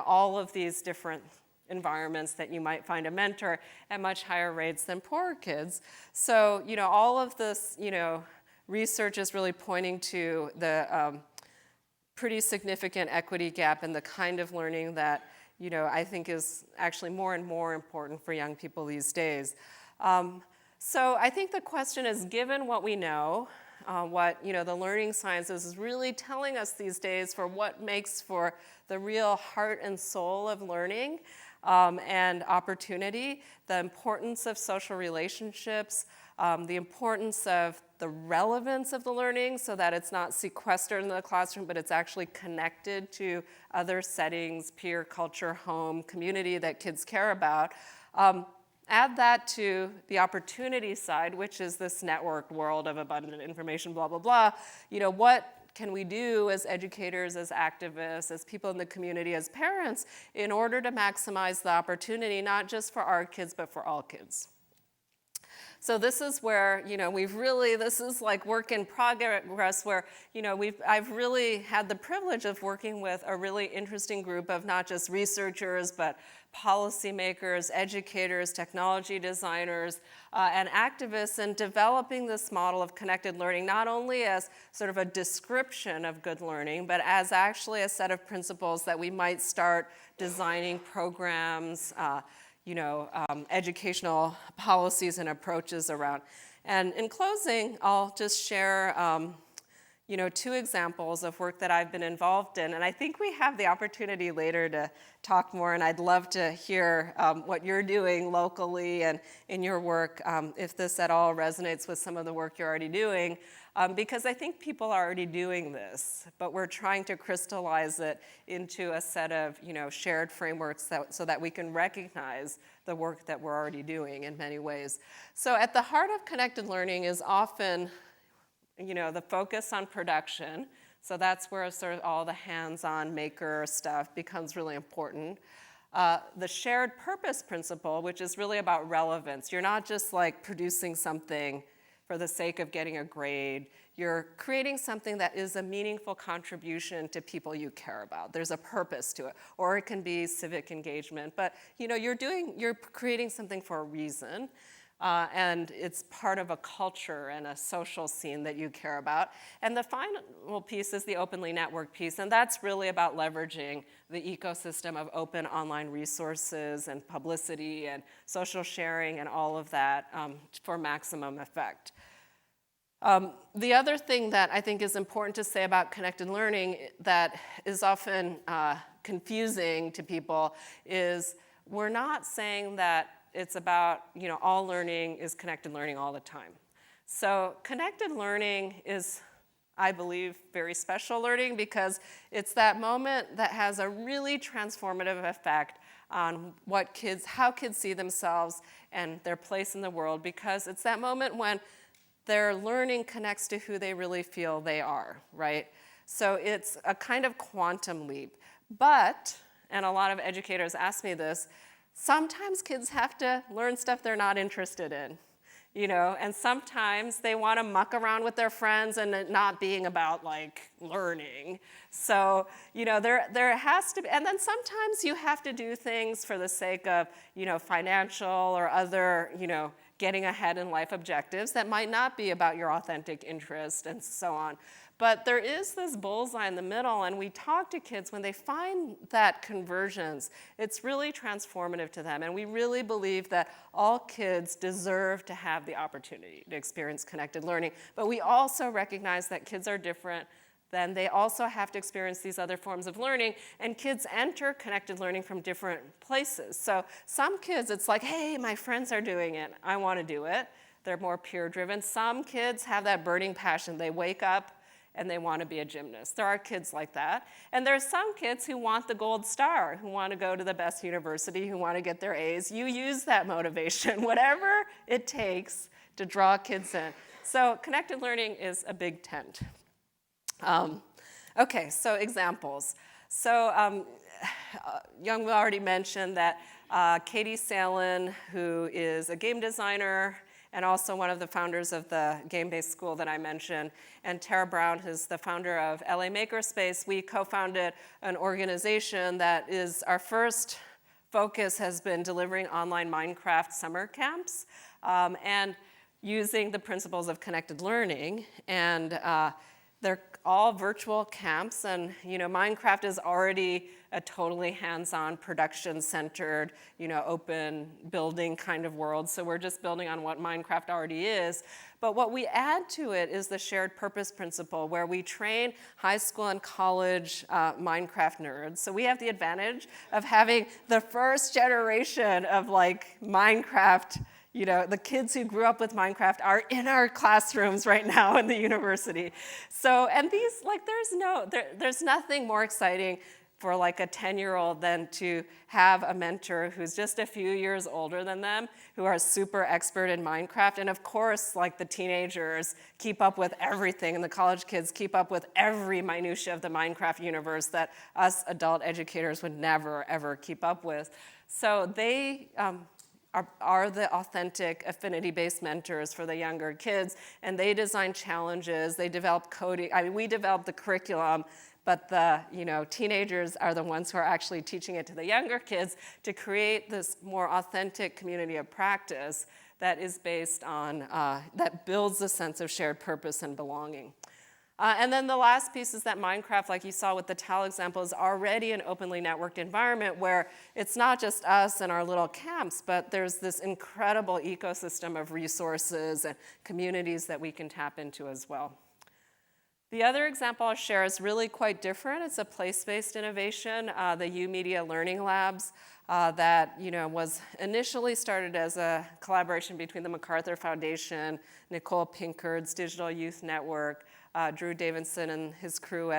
all of these different environments that you might find a mentor at much higher rates than poorer kids. So, all of this, research is really pointing to the pretty significant equity gap in the kind of learning that, I think is actually more and more important for young people these days. So I think the question is, given what we know, what the learning sciences is really telling us these days for what makes for the real heart and soul of learning and opportunity, the importance of social relationships, the importance of the relevance of the learning so that it's not sequestered in the classroom, but it's actually connected to other settings, peer culture, home, community that kids care about. Add that to the opportunity side, which is this networked world of abundant information, blah, blah, blah. What can we do as educators, as activists, as people in the community, as parents, in order to maximize the opportunity, not just for our kids, but for all kids? So this is where, this is like work in progress where, I've really had the privilege of working with a really interesting group of not just researchers, but policymakers, educators, technology designers, and activists in developing this model of connected learning, not only as sort of a description of good learning, but as actually a set of principles that we might start designing programs, educational policies and approaches around. And in closing, I'll just share, 2 examples of work that I've been involved in. And I think we have the opportunity later to talk more, and I'd love to hear what you're doing locally and in your work, if this at all resonates with some of the work you're already doing. Because I think people are already doing this, but we're trying to crystallize it into a set of shared frameworks so that we can recognize the work that we're already doing in many ways. So at the heart of connected learning is often the focus on production. So that's where sort of all the hands-on maker stuff becomes really important. The shared purpose principle, which is really about relevance. You're not just like producing something for the sake of getting a grade. You're creating something that is a meaningful contribution to people you care about. There's a purpose to it. Or it can be civic engagement. But you're creating something for a reason. And it's part of a culture and a social scene that you care about. And the final piece is the openly networked piece, and that's really about leveraging the ecosystem of open online resources and publicity and social sharing and all of that for maximum effect. The other thing that I think is important to say about connected learning that is often confusing to people is we're not saying that it's about, all learning is connected learning all the time. So connected learning is, I believe, very special learning because it's that moment that has a really transformative effect on how kids see themselves and their place in the world, because it's that moment when their learning connects to who they really feel they are, right? So it's a kind of quantum leap. But, and a lot of educators ask me this, sometimes kids have to learn stuff they're not interested in. and sometimes they want to muck around with their friends and it not being about like learning. So, there has to be, and then sometimes you have to do things for the sake of, financial or other, getting ahead in life objectives that might not be about your authentic interest and so on. But there is this bullseye in the middle, and we talk to kids when they find that convergence, it's really transformative to them. And we really believe that all kids deserve to have the opportunity to experience connected learning. But we also recognize that kids are different, then they also have to experience these other forms of learning, and kids enter connected learning from different places. So some kids, it's like, hey, my friends are doing it, I want to do it. They're more peer-driven. Some kids have that burning passion. They wake up and they want to be a gymnast. There are kids like that. And there's some kids who want the gold star, who want to go to the best university, who want to get their A's. You use that motivation, whatever it takes to draw kids in. So connected learning is a big tent. Okay, so examples. So Young already mentioned that Katie Salen, who is a game designer and also one of the founders of the game-based school that I mentioned, and Tara Brown, who's the founder of LA Makerspace, we co-founded an organization that is, our first focus has been delivering online Minecraft summer camps and using the principles of connected learning. And they're all virtual camps, and Minecraft is already a totally hands-on, production-centered, open building kind of world. So we're just building on what Minecraft already is. But what we add to it is the shared purpose principle, where we train high school and college Minecraft nerds. So we have the advantage of having the first generation of like Minecraft. The kids who grew up with Minecraft are in our classrooms right now in the university. So, and these, like, there's nothing more exciting for like a 10-year-old than to have a mentor who's just a few years older than them, who are super expert in Minecraft. And of course, like the teenagers keep up with everything, and the college kids keep up with every minutia of the Minecraft universe that us adult educators would never, ever keep up with. So they, are the authentic affinity-based mentors for the younger kids, and they design challenges, they develop coding. I mean, we develop the curriculum, but the teenagers are the ones who are actually teaching it to the younger kids to create this more authentic community of practice that is based on, that builds a sense of shared purpose and belonging. And then the last piece is that Minecraft, like you saw with the tile example, is already an openly networked environment where it's not just us and our little camps, but there's this incredible ecosystem of resources and communities that we can tap into as well. The other example I'll share is really quite different. It's a place-based innovation, the U Media Learning Labs, that was initially started as a collaboration between the MacArthur Foundation, Nicole Pinkard's Digital Youth Network, Drew Davidson and his crew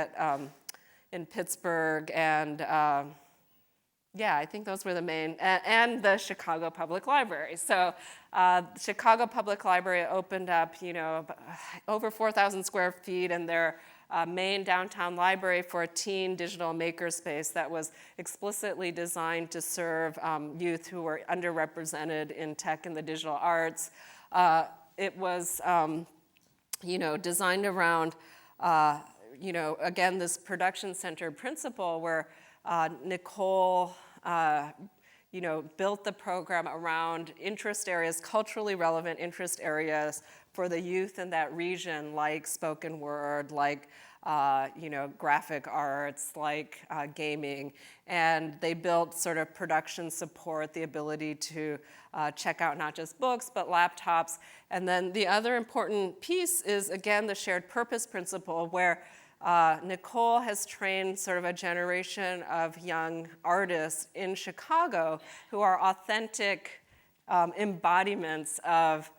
in Pittsburgh, and I think those were the main, and the Chicago Public Library. So Chicago Public Library opened up, over 4,000 square feet in their main downtown library for a teen digital makerspace that was explicitly designed to serve youth who were underrepresented in tech and the digital arts. It was designed around, again, this production-centered principle where Nicole, built the program around interest areas, culturally relevant interest areas for the youth in that region, like spoken word, like graphic arts, like gaming. And they built sort of production support, the ability to check out not just books, but laptops. And then the other important piece is, again, the shared purpose principle, where Nicole has trained sort of a generation of young artists in Chicago who are authentic embodiments of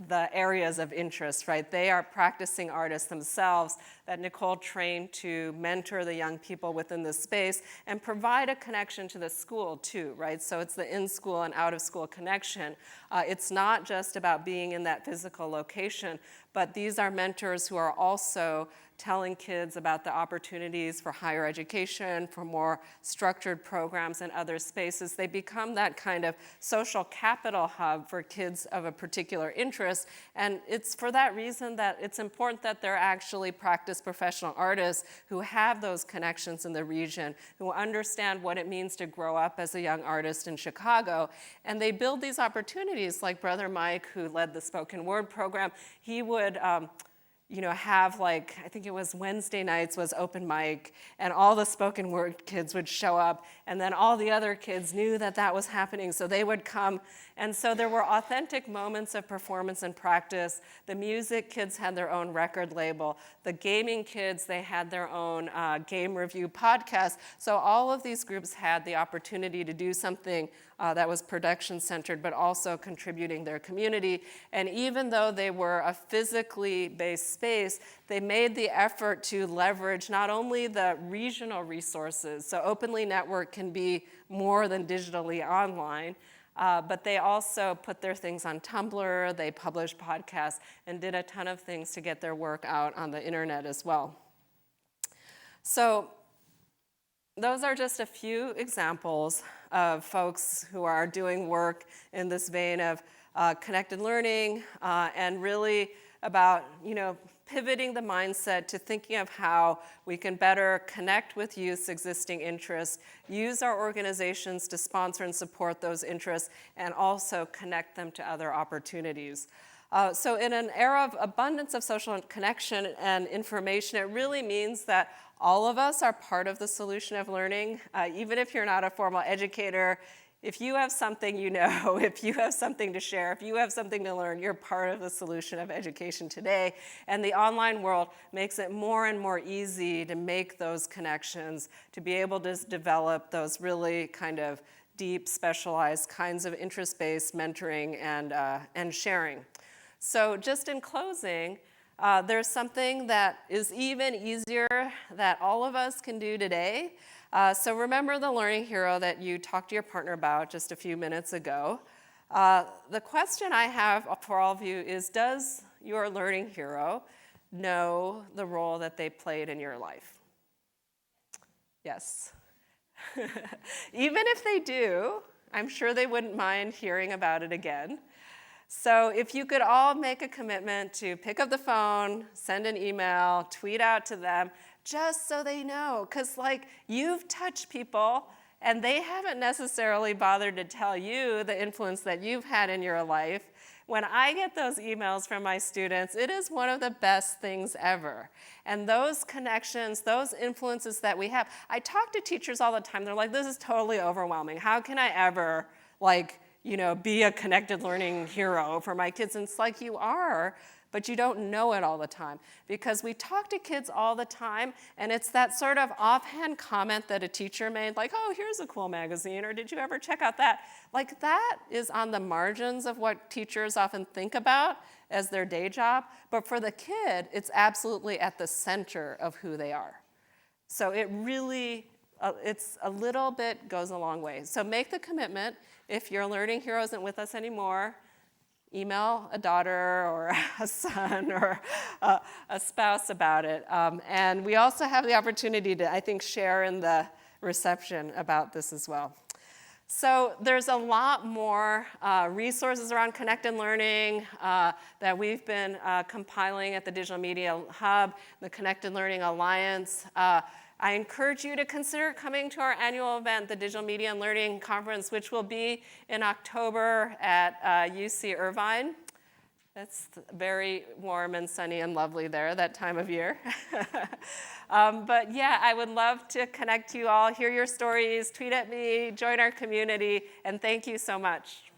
the areas of interest, right? They are practicing artists themselves that Nicole trained to mentor the young people within this space and provide a connection to the school too, right? So it's the in-school and out-of-school connection. It's not just about being in that physical location, but these are mentors who are also telling kids about the opportunities for higher education, for more structured programs in other spaces. They become that kind of social capital hub for kids of a particular interest. And it's for that reason that it's important that they're actually practiced professional artists who have those connections in the region, who understand what it means to grow up as a young artist in Chicago. And they build these opportunities, like Brother Mike, who led the spoken word program. He would have I think it was Wednesday nights was open mic, and all the spoken word kids would show up, and then all the other kids knew that that was happening, so they would come. And so there were authentic moments of performance and practice. The music kids had their own record label. The gaming kids, they had their own game review podcast. So all of these groups had the opportunity to do something that was production-centered, but also contributing their community. And even though they were a physically based space, they made the effort to leverage not only the regional resources, so Openly Network can be more than digitally online, but they also put their things on Tumblr, they published podcasts, and did a ton of things to get their work out on the internet as well. So those are just a few examples of folks who are doing work in this vein of connected learning and really about, pivoting the mindset to thinking of how we can better connect with youth's existing interests, use our organizations to sponsor and support those interests, and also connect them to other opportunities. So in an era of abundance of social connection and information, it really means that all of us are part of the solution of learning. Even if you're not a formal educator, if you have something you know, if you have something to share, if you have something to learn, you're part of the solution of education today. And the online world makes it more and more easy to make those connections, to be able to develop those really kind of deep, specialized kinds of interest-based mentoring and sharing. So just in closing, there's something that is even easier that all of us can do today. So remember the learning hero that you talked to your partner about just a few minutes ago. The question I have for all of you is, does your learning hero know the role that they played in your life? Yes. Even if they do, I'm sure they wouldn't mind hearing about it again. So if you could all make a commitment to pick up the phone, send an email, tweet out to them, just so they know, because you've touched people and they haven't necessarily bothered to tell you the influence that you've had in your life. When I get those emails from my students, it is one of the best things ever. And those connections, those influences that we have, I talk to teachers all the time. They're like, this is totally overwhelming. How can I ever be a connected learning hero for my kids? And it's like, you are, but you don't know it all the time. Because we talk to kids all the time, and it's that sort of offhand comment that a teacher made, like, oh, here's a cool magazine, or did you ever check out that? That is on the margins of what teachers often think about as their day job. But for the kid, it's absolutely at the center of who they are. So it really, it's a little bit goes a long way. So make the commitment. If your learning hero isn't with us anymore, email a daughter or a son or a spouse about it. And we also have the opportunity to, I think, share in the reception about this as well. So there's a lot more resources around connected learning that we've been compiling at the Digital Media Hub, the Connected Learning Alliance. I encourage you to consider coming to our annual event, the Digital Media and Learning Conference, which will be in October at UC Irvine. It's very warm and sunny and lovely there that time of year. But yeah, I would love to connect you all, hear your stories, tweet at me, join our community, and thank you so much.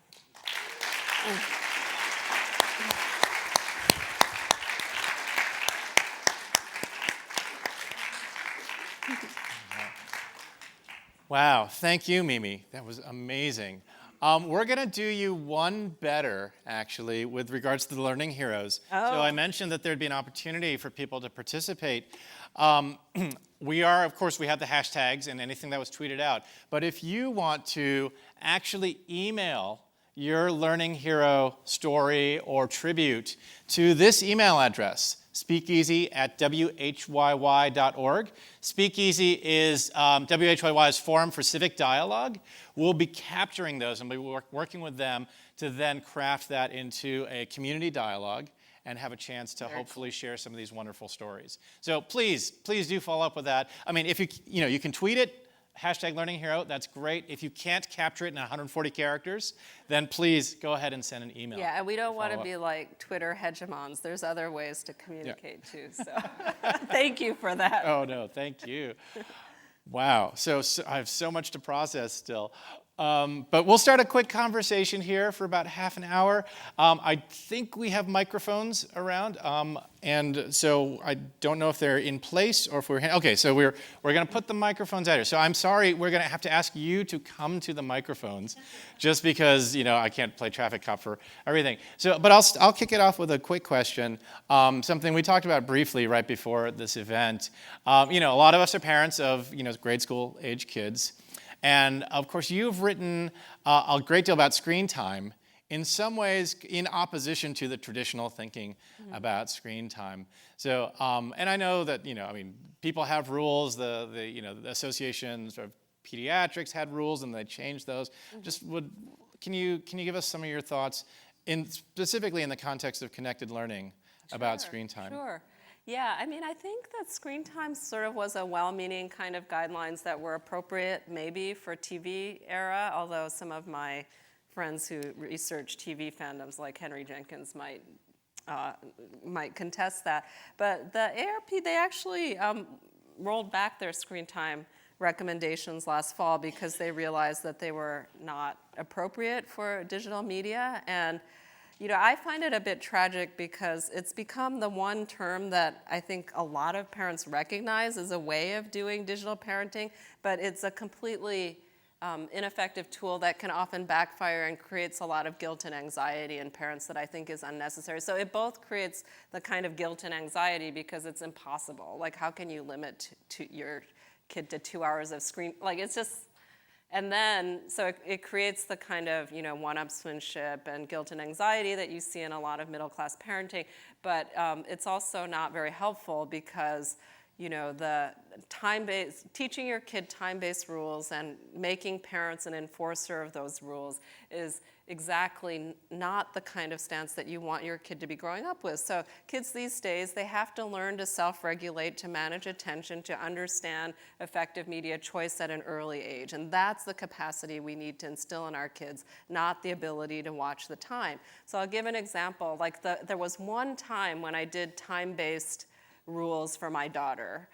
Wow, thank you, Mimi. That was amazing. We're going to do you one better, actually, with regards to the Learning Heroes. Oh. So I mentioned that there'd be an opportunity for people to participate. We have the hashtags and anything that was tweeted out. But if you want to actually email your Learning Hero story or tribute to this email address, Speakeasy at whyy.org. Speakeasy is WHYY's Forum for Civic Dialogue. We'll be capturing those and we'll be working with them to then craft that into a community dialogue and have a chance to hopefully share some of these wonderful stories. So please do follow up with that. I mean, if you can tweet it, #LearningHero, that's great. If you can't capture it in 140 characters, then please go ahead and send an email. Yeah, and we don't want to be like Twitter hegemons. There's other ways to communicate too, so thank you for that. Oh, no, thank you. Wow, so I have so much to process still. But we'll start a quick conversation here for about half an hour. I think we have microphones around, and so I don't know if they're in place or if we're... Okay, so we're going to put the microphones out here. So I'm sorry, we're going to have to ask you to come to the microphones, just because I can't play traffic cop for everything. So, but I'll kick it off with a quick question. Something we talked about briefly right before this event. A lot of us are parents of grade school age kids. And of course, you've written a great deal about screen time, in some ways in opposition to the traditional thinking about screen time. So, and I know that, people have rules, the associations of pediatrics had rules and they changed those. Can you give us some of your thoughts, specifically in the context of connected learning about screen time? Sure. Yeah, I think that screen time sort of was a well-meaning kind of guidelines that were appropriate maybe for TV era, although some of my friends who research TV fandoms like Henry Jenkins might contest that. But the AARP, they actually rolled back their screen time recommendations last fall because they realized that they were not appropriate for digital media. And I find it a bit tragic because it's become the one term that I think a lot of parents recognize as a way of doing digital parenting, but it's a completely ineffective tool that can often backfire and creates a lot of guilt and anxiety in parents that I think is unnecessary. So it both creates the kind of guilt and anxiety because it's impossible. Like, how can you limit your kid to 2 hours of screen? Like, it's just... And then, so it creates the kind of, one-upsmanship and guilt and anxiety that you see in a lot of middle-class parenting. But it's also not very helpful because, the teaching your kid time-based rules and making parents an enforcer of those rules is exactly not the kind of stance that you want your kid to be growing up with. So kids these days, they have to learn to self-regulate, to manage attention, to understand effective media choice at an early age. And that's the capacity we need to instill in our kids, not the ability to watch the time. So I'll give an example. Like there was one time when I did time-based rules for my daughter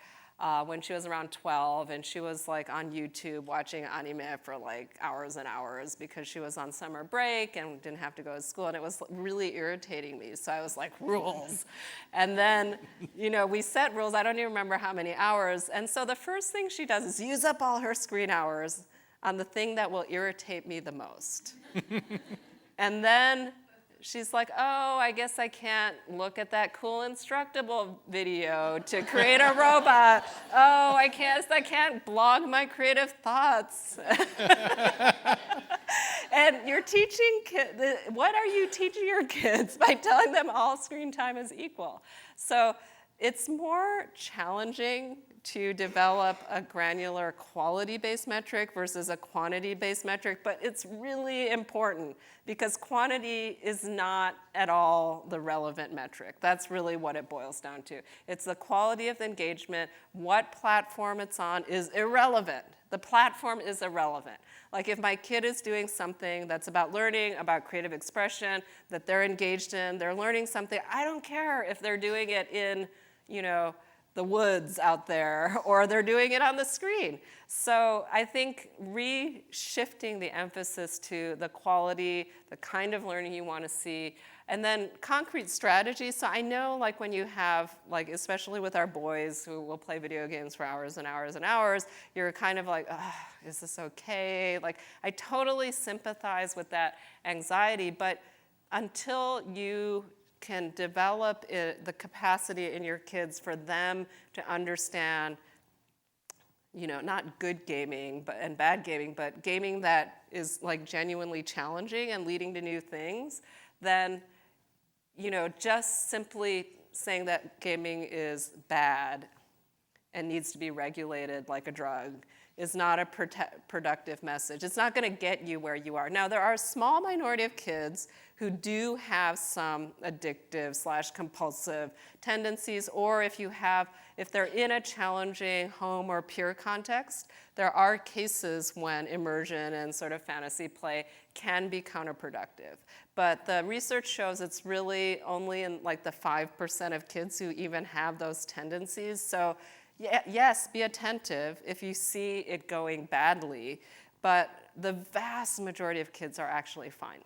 when she was around 12, and she was like on YouTube watching anime for like hours and hours because she was on summer break and didn't have to go to school, and it was really irritating me. So I was like, rules. And then, we set rules. I don't even remember how many hours. And so the first thing she does is use up all her screen hours on the thing that will irritate me the most. And then she's like, oh, I guess I can't look at that cool Instructable video to create a robot. Oh, I can't blog my creative thoughts. And you're teaching kids, what are you teaching your kids by telling them all screen time is equal? So it's more challenging to develop a granular quality-based metric versus a quantity-based metric, but it's really important because quantity is not at all the relevant metric. That's really what it boils down to. It's the quality of the engagement. What platform it's on is irrelevant. The platform is irrelevant. Like if my kid is doing something that's about learning, about creative expression, that they're engaged in, they're learning something, I don't care if they're doing it in, the woods out there, or they're doing it on the screen. So I think reshifting the emphasis to the quality, the kind of learning you want to see, and then concrete strategies. So I know like when you have, like especially with our boys who will play video games for hours and hours and hours, you're kind of like, is this okay? Like I totally sympathize with that anxiety, but until you can develop the capacity in your kids for them to understand, not good gaming and bad gaming, but gaming that is like genuinely challenging and leading to new things, then, just simply saying that gaming is bad and needs to be regulated like a drug is not a productive message. It's not going to get you where you are. Now, there are a small minority of kids who do have some addictive / compulsive tendencies, or if they're in a challenging home or peer context, there are cases when immersion and sort of fantasy play can be counterproductive. But the research shows it's really only in like the 5% of kids who even have those tendencies. So yes, be attentive if you see it going badly, but the vast majority of kids are actually fine.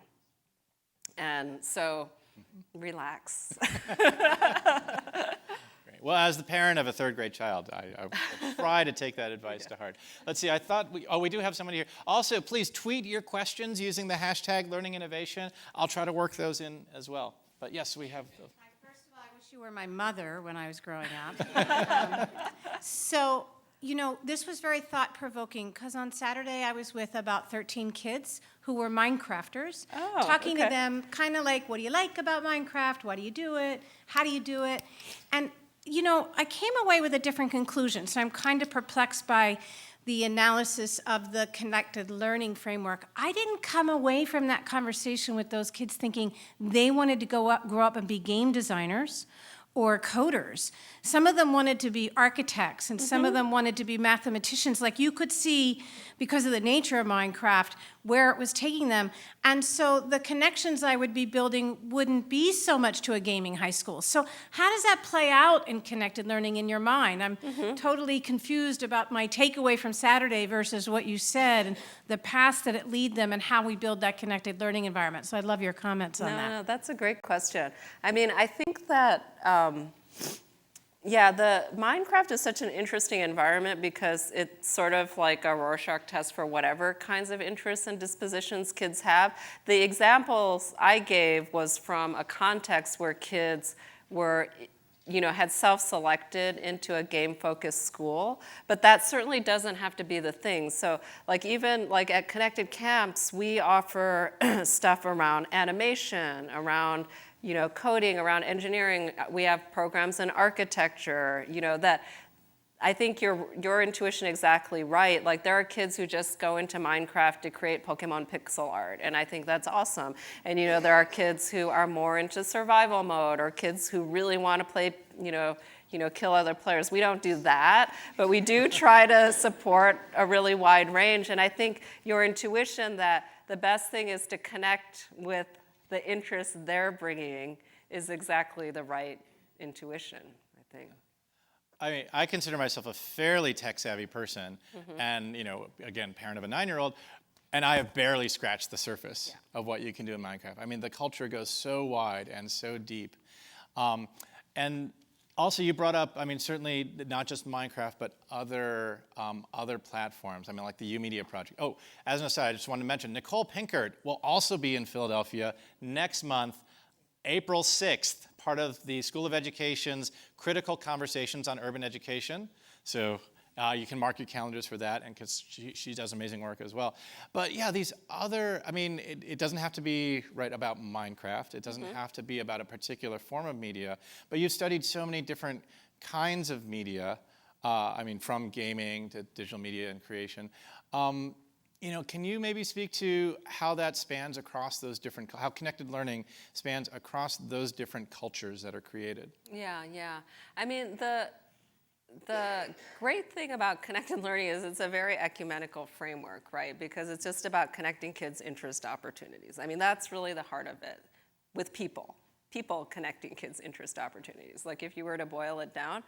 And so, relax. Great. Well, as the parent of a third grade child, I will try to take that advice to heart. Let's see, I thought we do have somebody here. Also, please tweet your questions using the hashtag Learning Innovation. I'll try to work those in as well. But yes, we have. First of all, I wish you were my mother when I was growing up. So, this was very thought-provoking because on Saturday I was with about 13 kids who were Minecrafters, talking to them kind of like, what do you like about Minecraft? Why do you do it? How do you do it? And, I came away with a different conclusion. So I'm kind of perplexed by the analysis of the connected learning framework. I didn't come away from that conversation with those kids thinking they wanted to grow up and be game designers or coders. Some of them wanted to be architects, and some of them wanted to be mathematicians. Like you could see, because of the nature of Minecraft, where it was taking them. And so the connections I would be building wouldn't be so much to a gaming high school. So how does that play out in connected learning in your mind? I'm totally confused about my takeaway from Saturday versus what you said and the paths that it lead them and how we build that connected learning environment. So I'd love your comments on that. No, that's a great question. I mean, I think that, the Minecraft is such an interesting environment because it's sort of like a Rorschach test for whatever kinds of interests and dispositions kids have. The examples I gave was from a context where kids were had self-selected into a game-focused school, but that certainly doesn't have to be the thing. So even at Connected Camps, we offer stuff around animation, around coding, around engineering. We have programs in architecture, that I think your intuition exactly right. Like there are kids who just go into Minecraft to create Pokemon pixel art, and I think that's awesome. And there are kids who are more into survival mode, or kids who really want to play, kill other players. We don't do that, but we do try to support a really wide range. And I think your intuition that the best thing is to connect with the interests they're bringing is exactly the right intuition, I think. I mean, I consider myself a fairly tech-savvy person, and again, parent of a 9-year-old, and I have barely scratched the surface of what you can do in Minecraft. I mean, the culture goes so wide and so deep. And also, you brought up, I mean, certainly not just Minecraft, but other platforms. I mean, like the UMedia project. Oh, as an aside, I just wanted to mention, Nicole Pinkert will also be in Philadelphia next month, April 6th, part of the School of Education's Critical Conversations on Urban Education. So you can mark your calendars for that, and because she does amazing work as well. But yeah, these other, I mean, it doesn't have to be about Minecraft. It doesn't have to be about a particular form of media. But you've studied so many different kinds of media, I mean, from gaming to digital media and creation. Can you maybe speak to how that spans across those different, how connected learning spans across those different cultures that are created? Yeah. I mean, the great thing about connected learning is it's a very ecumenical framework, right? Because it's just about connecting kids' interest opportunities. I mean, that's really the heart of it with people connecting kids' interest opportunities, like if you were to boil it down.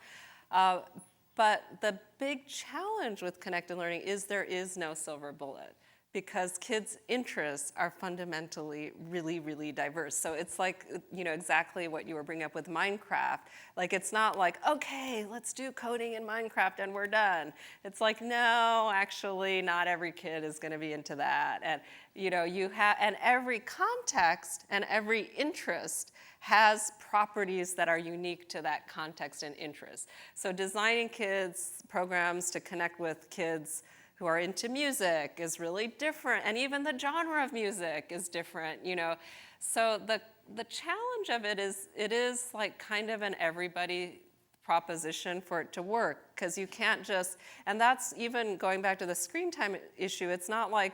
But the big challenge with connected learning is there is no silver bullet, because kids' interests are fundamentally really, really diverse. So it's like, exactly what you were bringing up with Minecraft. Like, it's not like, okay, let's do coding in Minecraft and we're done. It's like, no, actually, not every kid is going to be into that. And, and every context and every interest has properties that are unique to that context and interest. So designing kids' programs to connect with kids who are into music is really different, and even the genre of music is different. So the challenge of it is like kind of an everybody proposition for it to work, because you can't just, and that's even going back to the screen time issue, it's not like,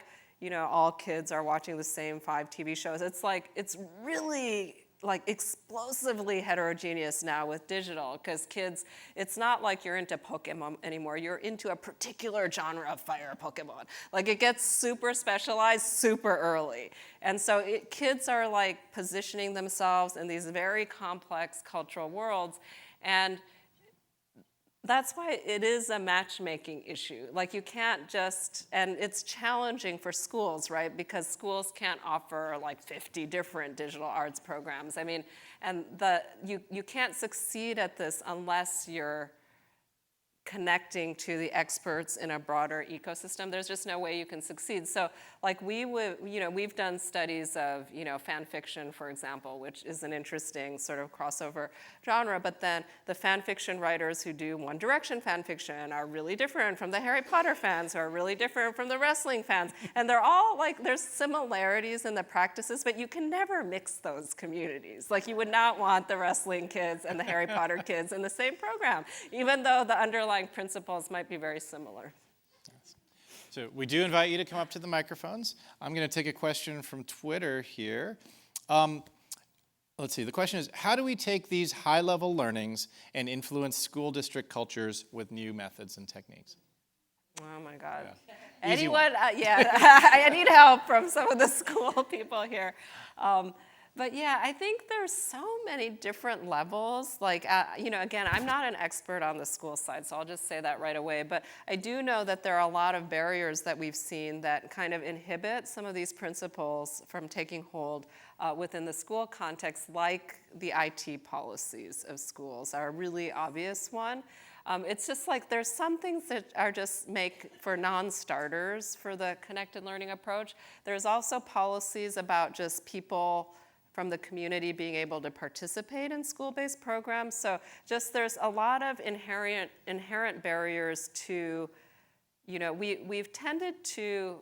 all kids are watching the same 5 TV shows. It's like, it's really like explosively heterogeneous now with digital, because kids, it's not like you're into Pokemon anymore, you're into a particular genre of fire Pokemon. Like it gets super specialized super early. And so kids are like positioning themselves in these very complex cultural worlds, and that's why it is a matchmaking issue. Like you can't just, and it's challenging for schools, right? Because schools can't offer like 50 different digital arts programs. I mean, and you can't succeed at this unless you're connecting to the experts in a broader ecosystem. There's just no way you can succeed. So like we've done studies of, fan fiction, for example, which is an interesting sort of crossover genre, but then the fan fiction writers who do One Direction fan fiction are really different from the Harry Potter fans, who are really different from the wrestling fans. And they're all like, there's similarities in the practices, but you can never mix those communities. Like you would not want the wrestling kids and the Harry Potter kids in the same program, even though the underlying principles might be very similar. So we do invite you to come up to the microphones. I'm going to take a question from Twitter here. Let's see, the question is, how do we take these high-level learnings and influence school district cultures with new methods and techniques? Oh my God. Yeah. Anyone? I need help from some of the school people here. But yeah, I think there's so many different levels. Like, again, I'm not an expert on the school side, so I'll just say that right away. But I do know that there are a lot of barriers that we've seen that kind of inhibit some of these principles from taking hold within the school context, like the IT policies of schools are a really obvious one. It's just like there's some things that are just make for non-starters for the connected learning approach. There's also policies about just people from the community being able to participate in school-based programs. So just there's a lot of inherent barriers to, we've tended to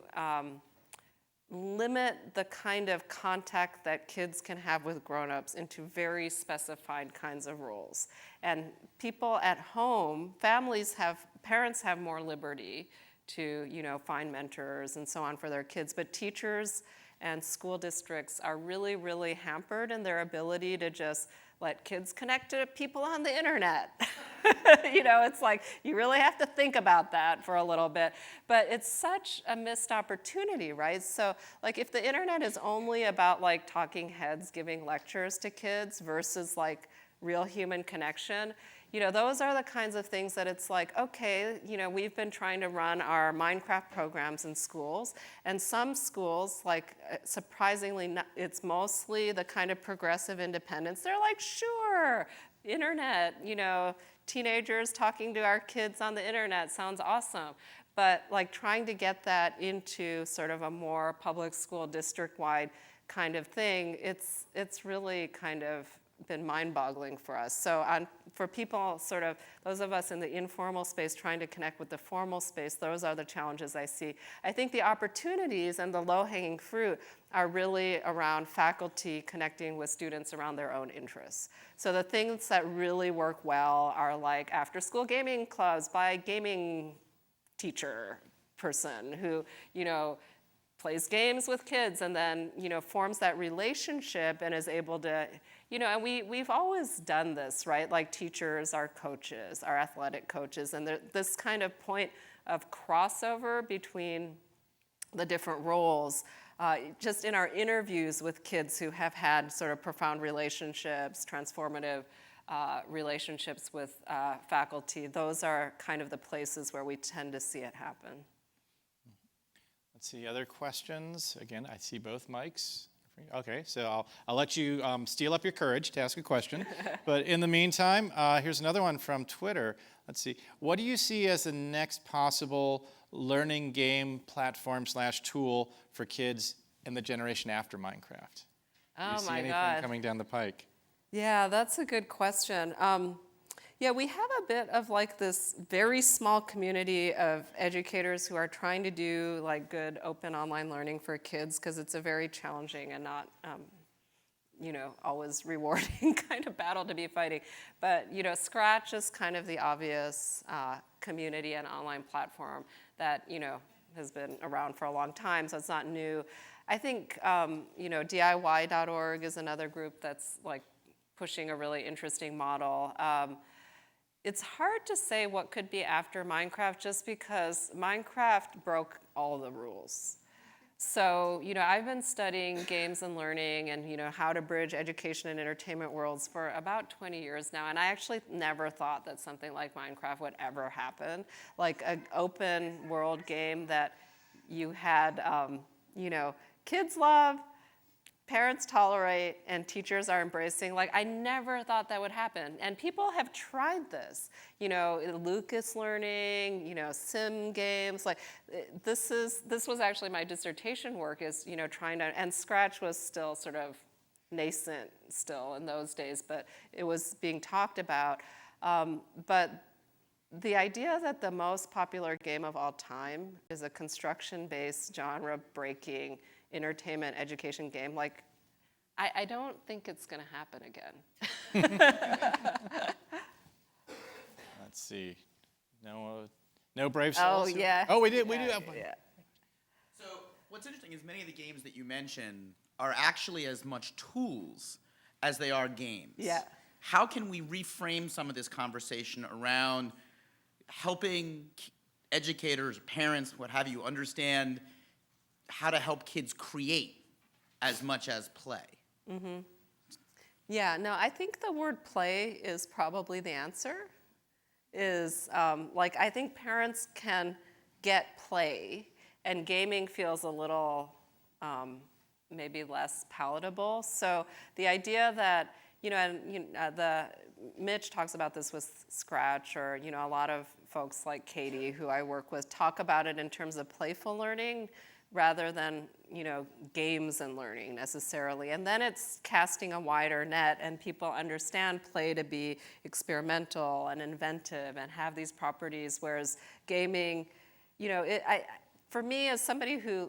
limit the kind of contact that kids can have with grown-ups into very specified kinds of roles. And people at home, parents have more liberty to, find mentors and so on for their kids, but teachers and school districts are really, really hampered in their ability to just let kids connect to people on the internet. It's like you really have to think about that for a little bit. But it's such a missed opportunity, right? So like if the internet is only about like talking heads giving lectures to kids versus like real human connection, those are the kinds of things that it's like, okay, we've been trying to run our Minecraft programs in schools, and some schools, like surprisingly, it's mostly the kind of progressive independence. They're like, sure, internet, teenagers talking to our kids on the internet sounds awesome. But like trying to get that into sort of a more public school district-wide kind of thing, it's really kind of been mind-boggling for us. So for people, sort of those of us in the informal space trying to connect with the formal space, those are the challenges I see. I think the opportunities and the low-hanging fruit are really around faculty connecting with students around their own interests. So the things that really work well are like after-school gaming clubs by a gaming teacher person who, plays games with kids and then, forms that relationship and is able to, and we've always done this, right? Like teachers are coaches, are athletic coaches, and this kind of point of crossover between the different roles, just in our interviews with kids who have had sort of profound relationships, transformative relationships with faculty, those are kind of the places where we tend to see it happen. Let's see, other questions? Again, I see both mics. Okay, so I'll let you steal up your courage to ask a question. But in the meantime, here's another one from Twitter. Let's see. What do you see as the next possible learning game platform / tool for kids in the generation after Minecraft? Oh, do you see my anything God. coming down the pike? Yeah, that's a good question. Yeah, we have a bit of like this very small community of educators who are trying to do like good open online learning for kids because it's a very challenging and not always rewarding kind of battle to be fighting. But, Scratch is kind of the obvious community and online platform that, has been around for a long time, so it's not new. I think, DIY.org is another group that's like pushing a really interesting model. It's hard to say what could be after Minecraft just because Minecraft broke all the rules. So, I've been studying games and learning and, how to bridge education and entertainment worlds for about 20 years now. And I actually never thought that something like Minecraft would ever happen. Like an open world game that you had, kids love, parents tolerate, and teachers are embracing. Like, I never thought that would happen. And people have tried this. Lucas Learning, sim games. Like, this was actually my dissertation work is, trying to, and Scratch was still sort of nascent still in those days, but it was being talked about. But the idea that the most popular game of all time is a construction-based, genre-breaking, entertainment education game, like, I don't think it's going to happen again. Let's see. No brave souls? Oh, yeah. Oh, we do have one. Yeah. So what's interesting is many of the games that you mention are actually as much tools as they are games. Yeah. How can we reframe some of this conversation around helping educators, parents, what have you, understand how to help kids create as much as play? Mm-hmm. Yeah, no, I think the word play is probably the answer. I think parents can get play, and gaming feels a little maybe less palatable. So the idea that, Mitch talks about this with Scratch, or, a lot of folks like Katie, who I work with, talk about it in terms of playful learning rather than, games and learning necessarily. And then it's casting a wider net, and people understand play to be experimental and inventive and have these properties, whereas gaming, for me, as somebody who,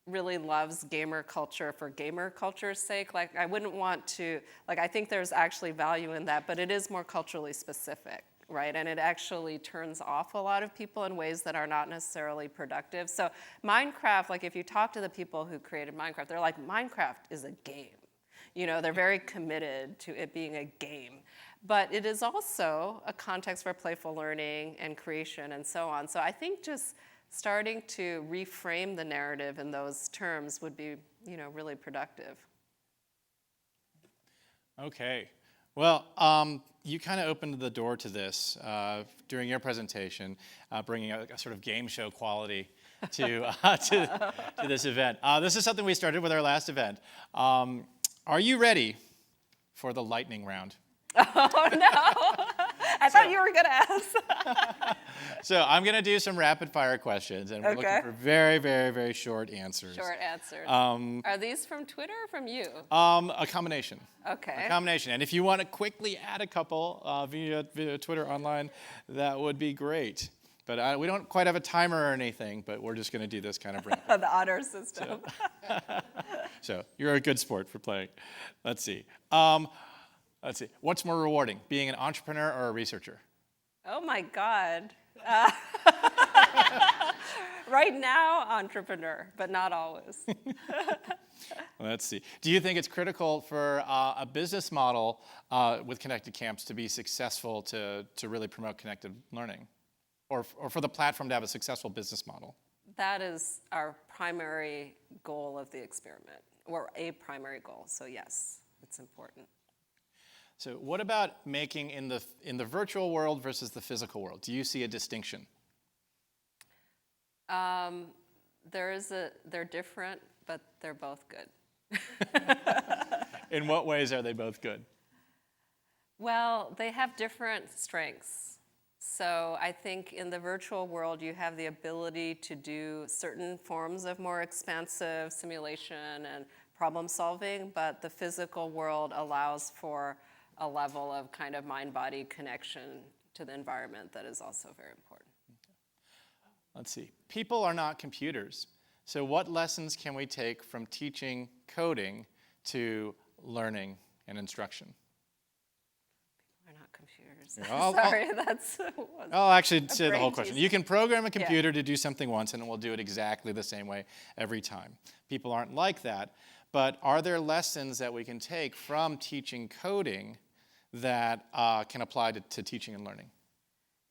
really loves gamer culture for gamer culture's sake, I wouldn't want to, I think there's actually value in that, but it is more culturally specific, right? And it actually turns off a lot of people in ways that are not necessarily productive. So Minecraft, if you talk to the people who created Minecraft, they're like, Minecraft is a game. They're very committed to it being a game. But it is also a context for playful learning and creation and so on. So I think just starting to reframe the narrative in those terms would be, really productive. Okay. Well, you kind of opened the door to this during your presentation, bringing a sort of game show quality to this event. This is something we started with our last event. Are you ready for the lightning round? Oh, no. I thought you were going to ask. So I'm going to do some rapid fire questions, and we're looking for very, very, very short answers. Short answers. Are these from Twitter or from you? A combination. Okay. A combination. And if you want to quickly add a couple via Twitter online, that would be great. But we don't quite have a timer or anything, but we're just going to do this kind of rapid. The honor system. So you're a good sport for playing. Let's see. What's more rewarding, being an entrepreneur or a researcher? Oh, my God. Right now, entrepreneur, but not always. Let's see. Do you think it's critical for a business model with Connected Camps to be successful to really promote connected learning? Or for the platform to have a successful business model? That is our primary goal of the experiment, or a primary goal. So yes, it's important. So what about making in the virtual world versus the physical world? Do you see a distinction? They're different, but they're both good. In what ways are they both good? Well, they have different strengths. So I think in the virtual world, you have the ability to do certain forms of more expansive simulation and problem solving, but the physical world allows for a level of kind of mind-body connection to the environment that is also very important. Let's see. People are not computers. So what lessons can we take from teaching coding to learning and instruction? They're not computers. Yeah, I'll- Sorry, that's. I'll actually say the whole brain question. teaser. You can program a computer to do something once, and it will do it exactly the same way every time. People aren't like that, but are there lessons that we can take from teaching coding that can apply to teaching and learning?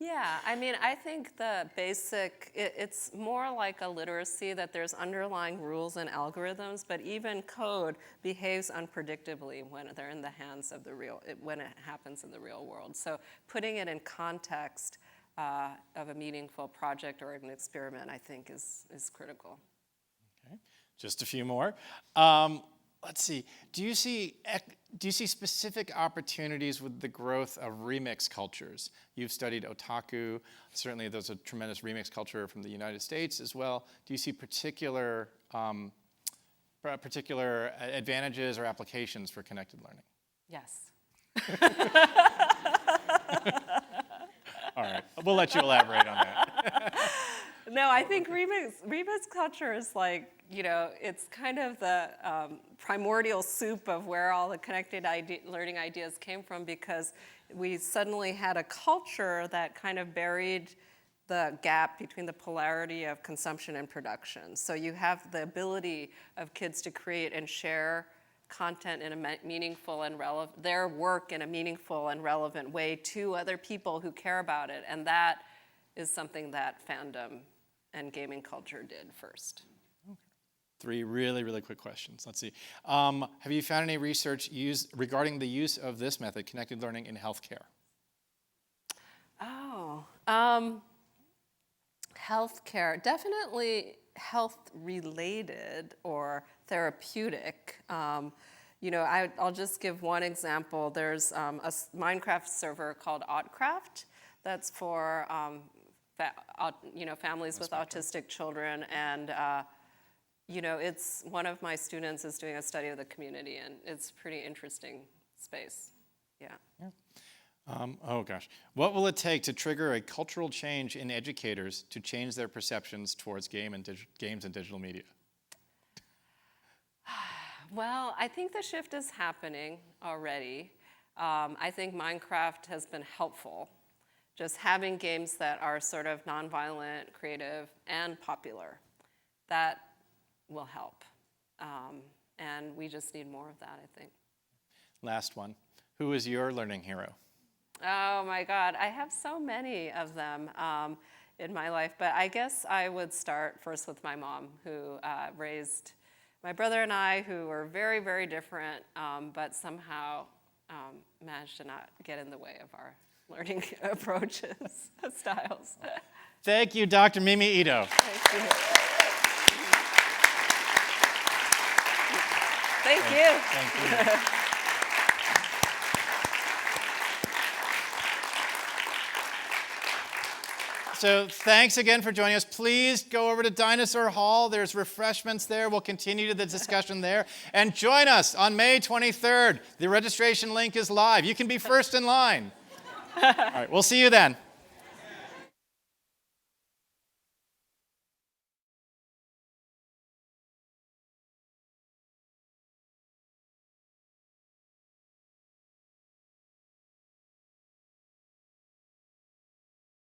Yeah, I mean, I think the basic, it's more like a literacy that there's underlying rules and algorithms, but even code behaves unpredictably when they're in the hands of when it happens in the real world. So putting it in context of a meaningful project or an experiment, I think, is critical. Okay, just a few more. Let's see. Do you see specific opportunities with the growth of remix cultures? You've studied otaku. Certainly, there's a tremendous remix culture from the United States as well. Do you see particular advantages or applications for connected learning? Yes. All right, we'll let you elaborate on that. No, I think remix culture is like, it's kind of the primordial soup of where all the connected learning ideas came from, because we suddenly had a culture that kind of buried the gap between the polarity of consumption and production. So you have the ability of kids to create and share content in a meaningful and relevant, their work in a meaningful and relevant way to other people who care about it. And that is something that fandom and gaming culture did first. Three really, really quick questions. Let's see. Have you found any research regarding the use of this method, connected learning, in healthcare? Oh, healthcare, definitely health-related or therapeutic. I'll just give one example. There's a Minecraft server called Autcraft that's for families with autistic children, and it's one of my students is doing a study of the community, and it's a pretty interesting space. Yeah. Oh gosh. What will it take to trigger a cultural change in educators to change their perceptions towards games and digital media? Well, I think the shift is happening already. I think Minecraft has been helpful. Just having games that are sort of nonviolent, creative, and popular, that will help. And we just need more of that, I think. Last one. Who is your learning hero? Oh my God, I have so many of them in my life, but I guess I would start first with my mom, who raised my brother and I, who were very, very different, but somehow managed to not get in the way of our learning approaches, styles. Thank you, Dr. Mimi Ito. Thank you. Thank you. Thank you. So thanks again for joining us. Please go over to Dinosaur Hall. There's refreshments there. We'll continue the discussion there. And join us on May 23rd. The registration link is live. You can be first in line. All right, we'll see you then.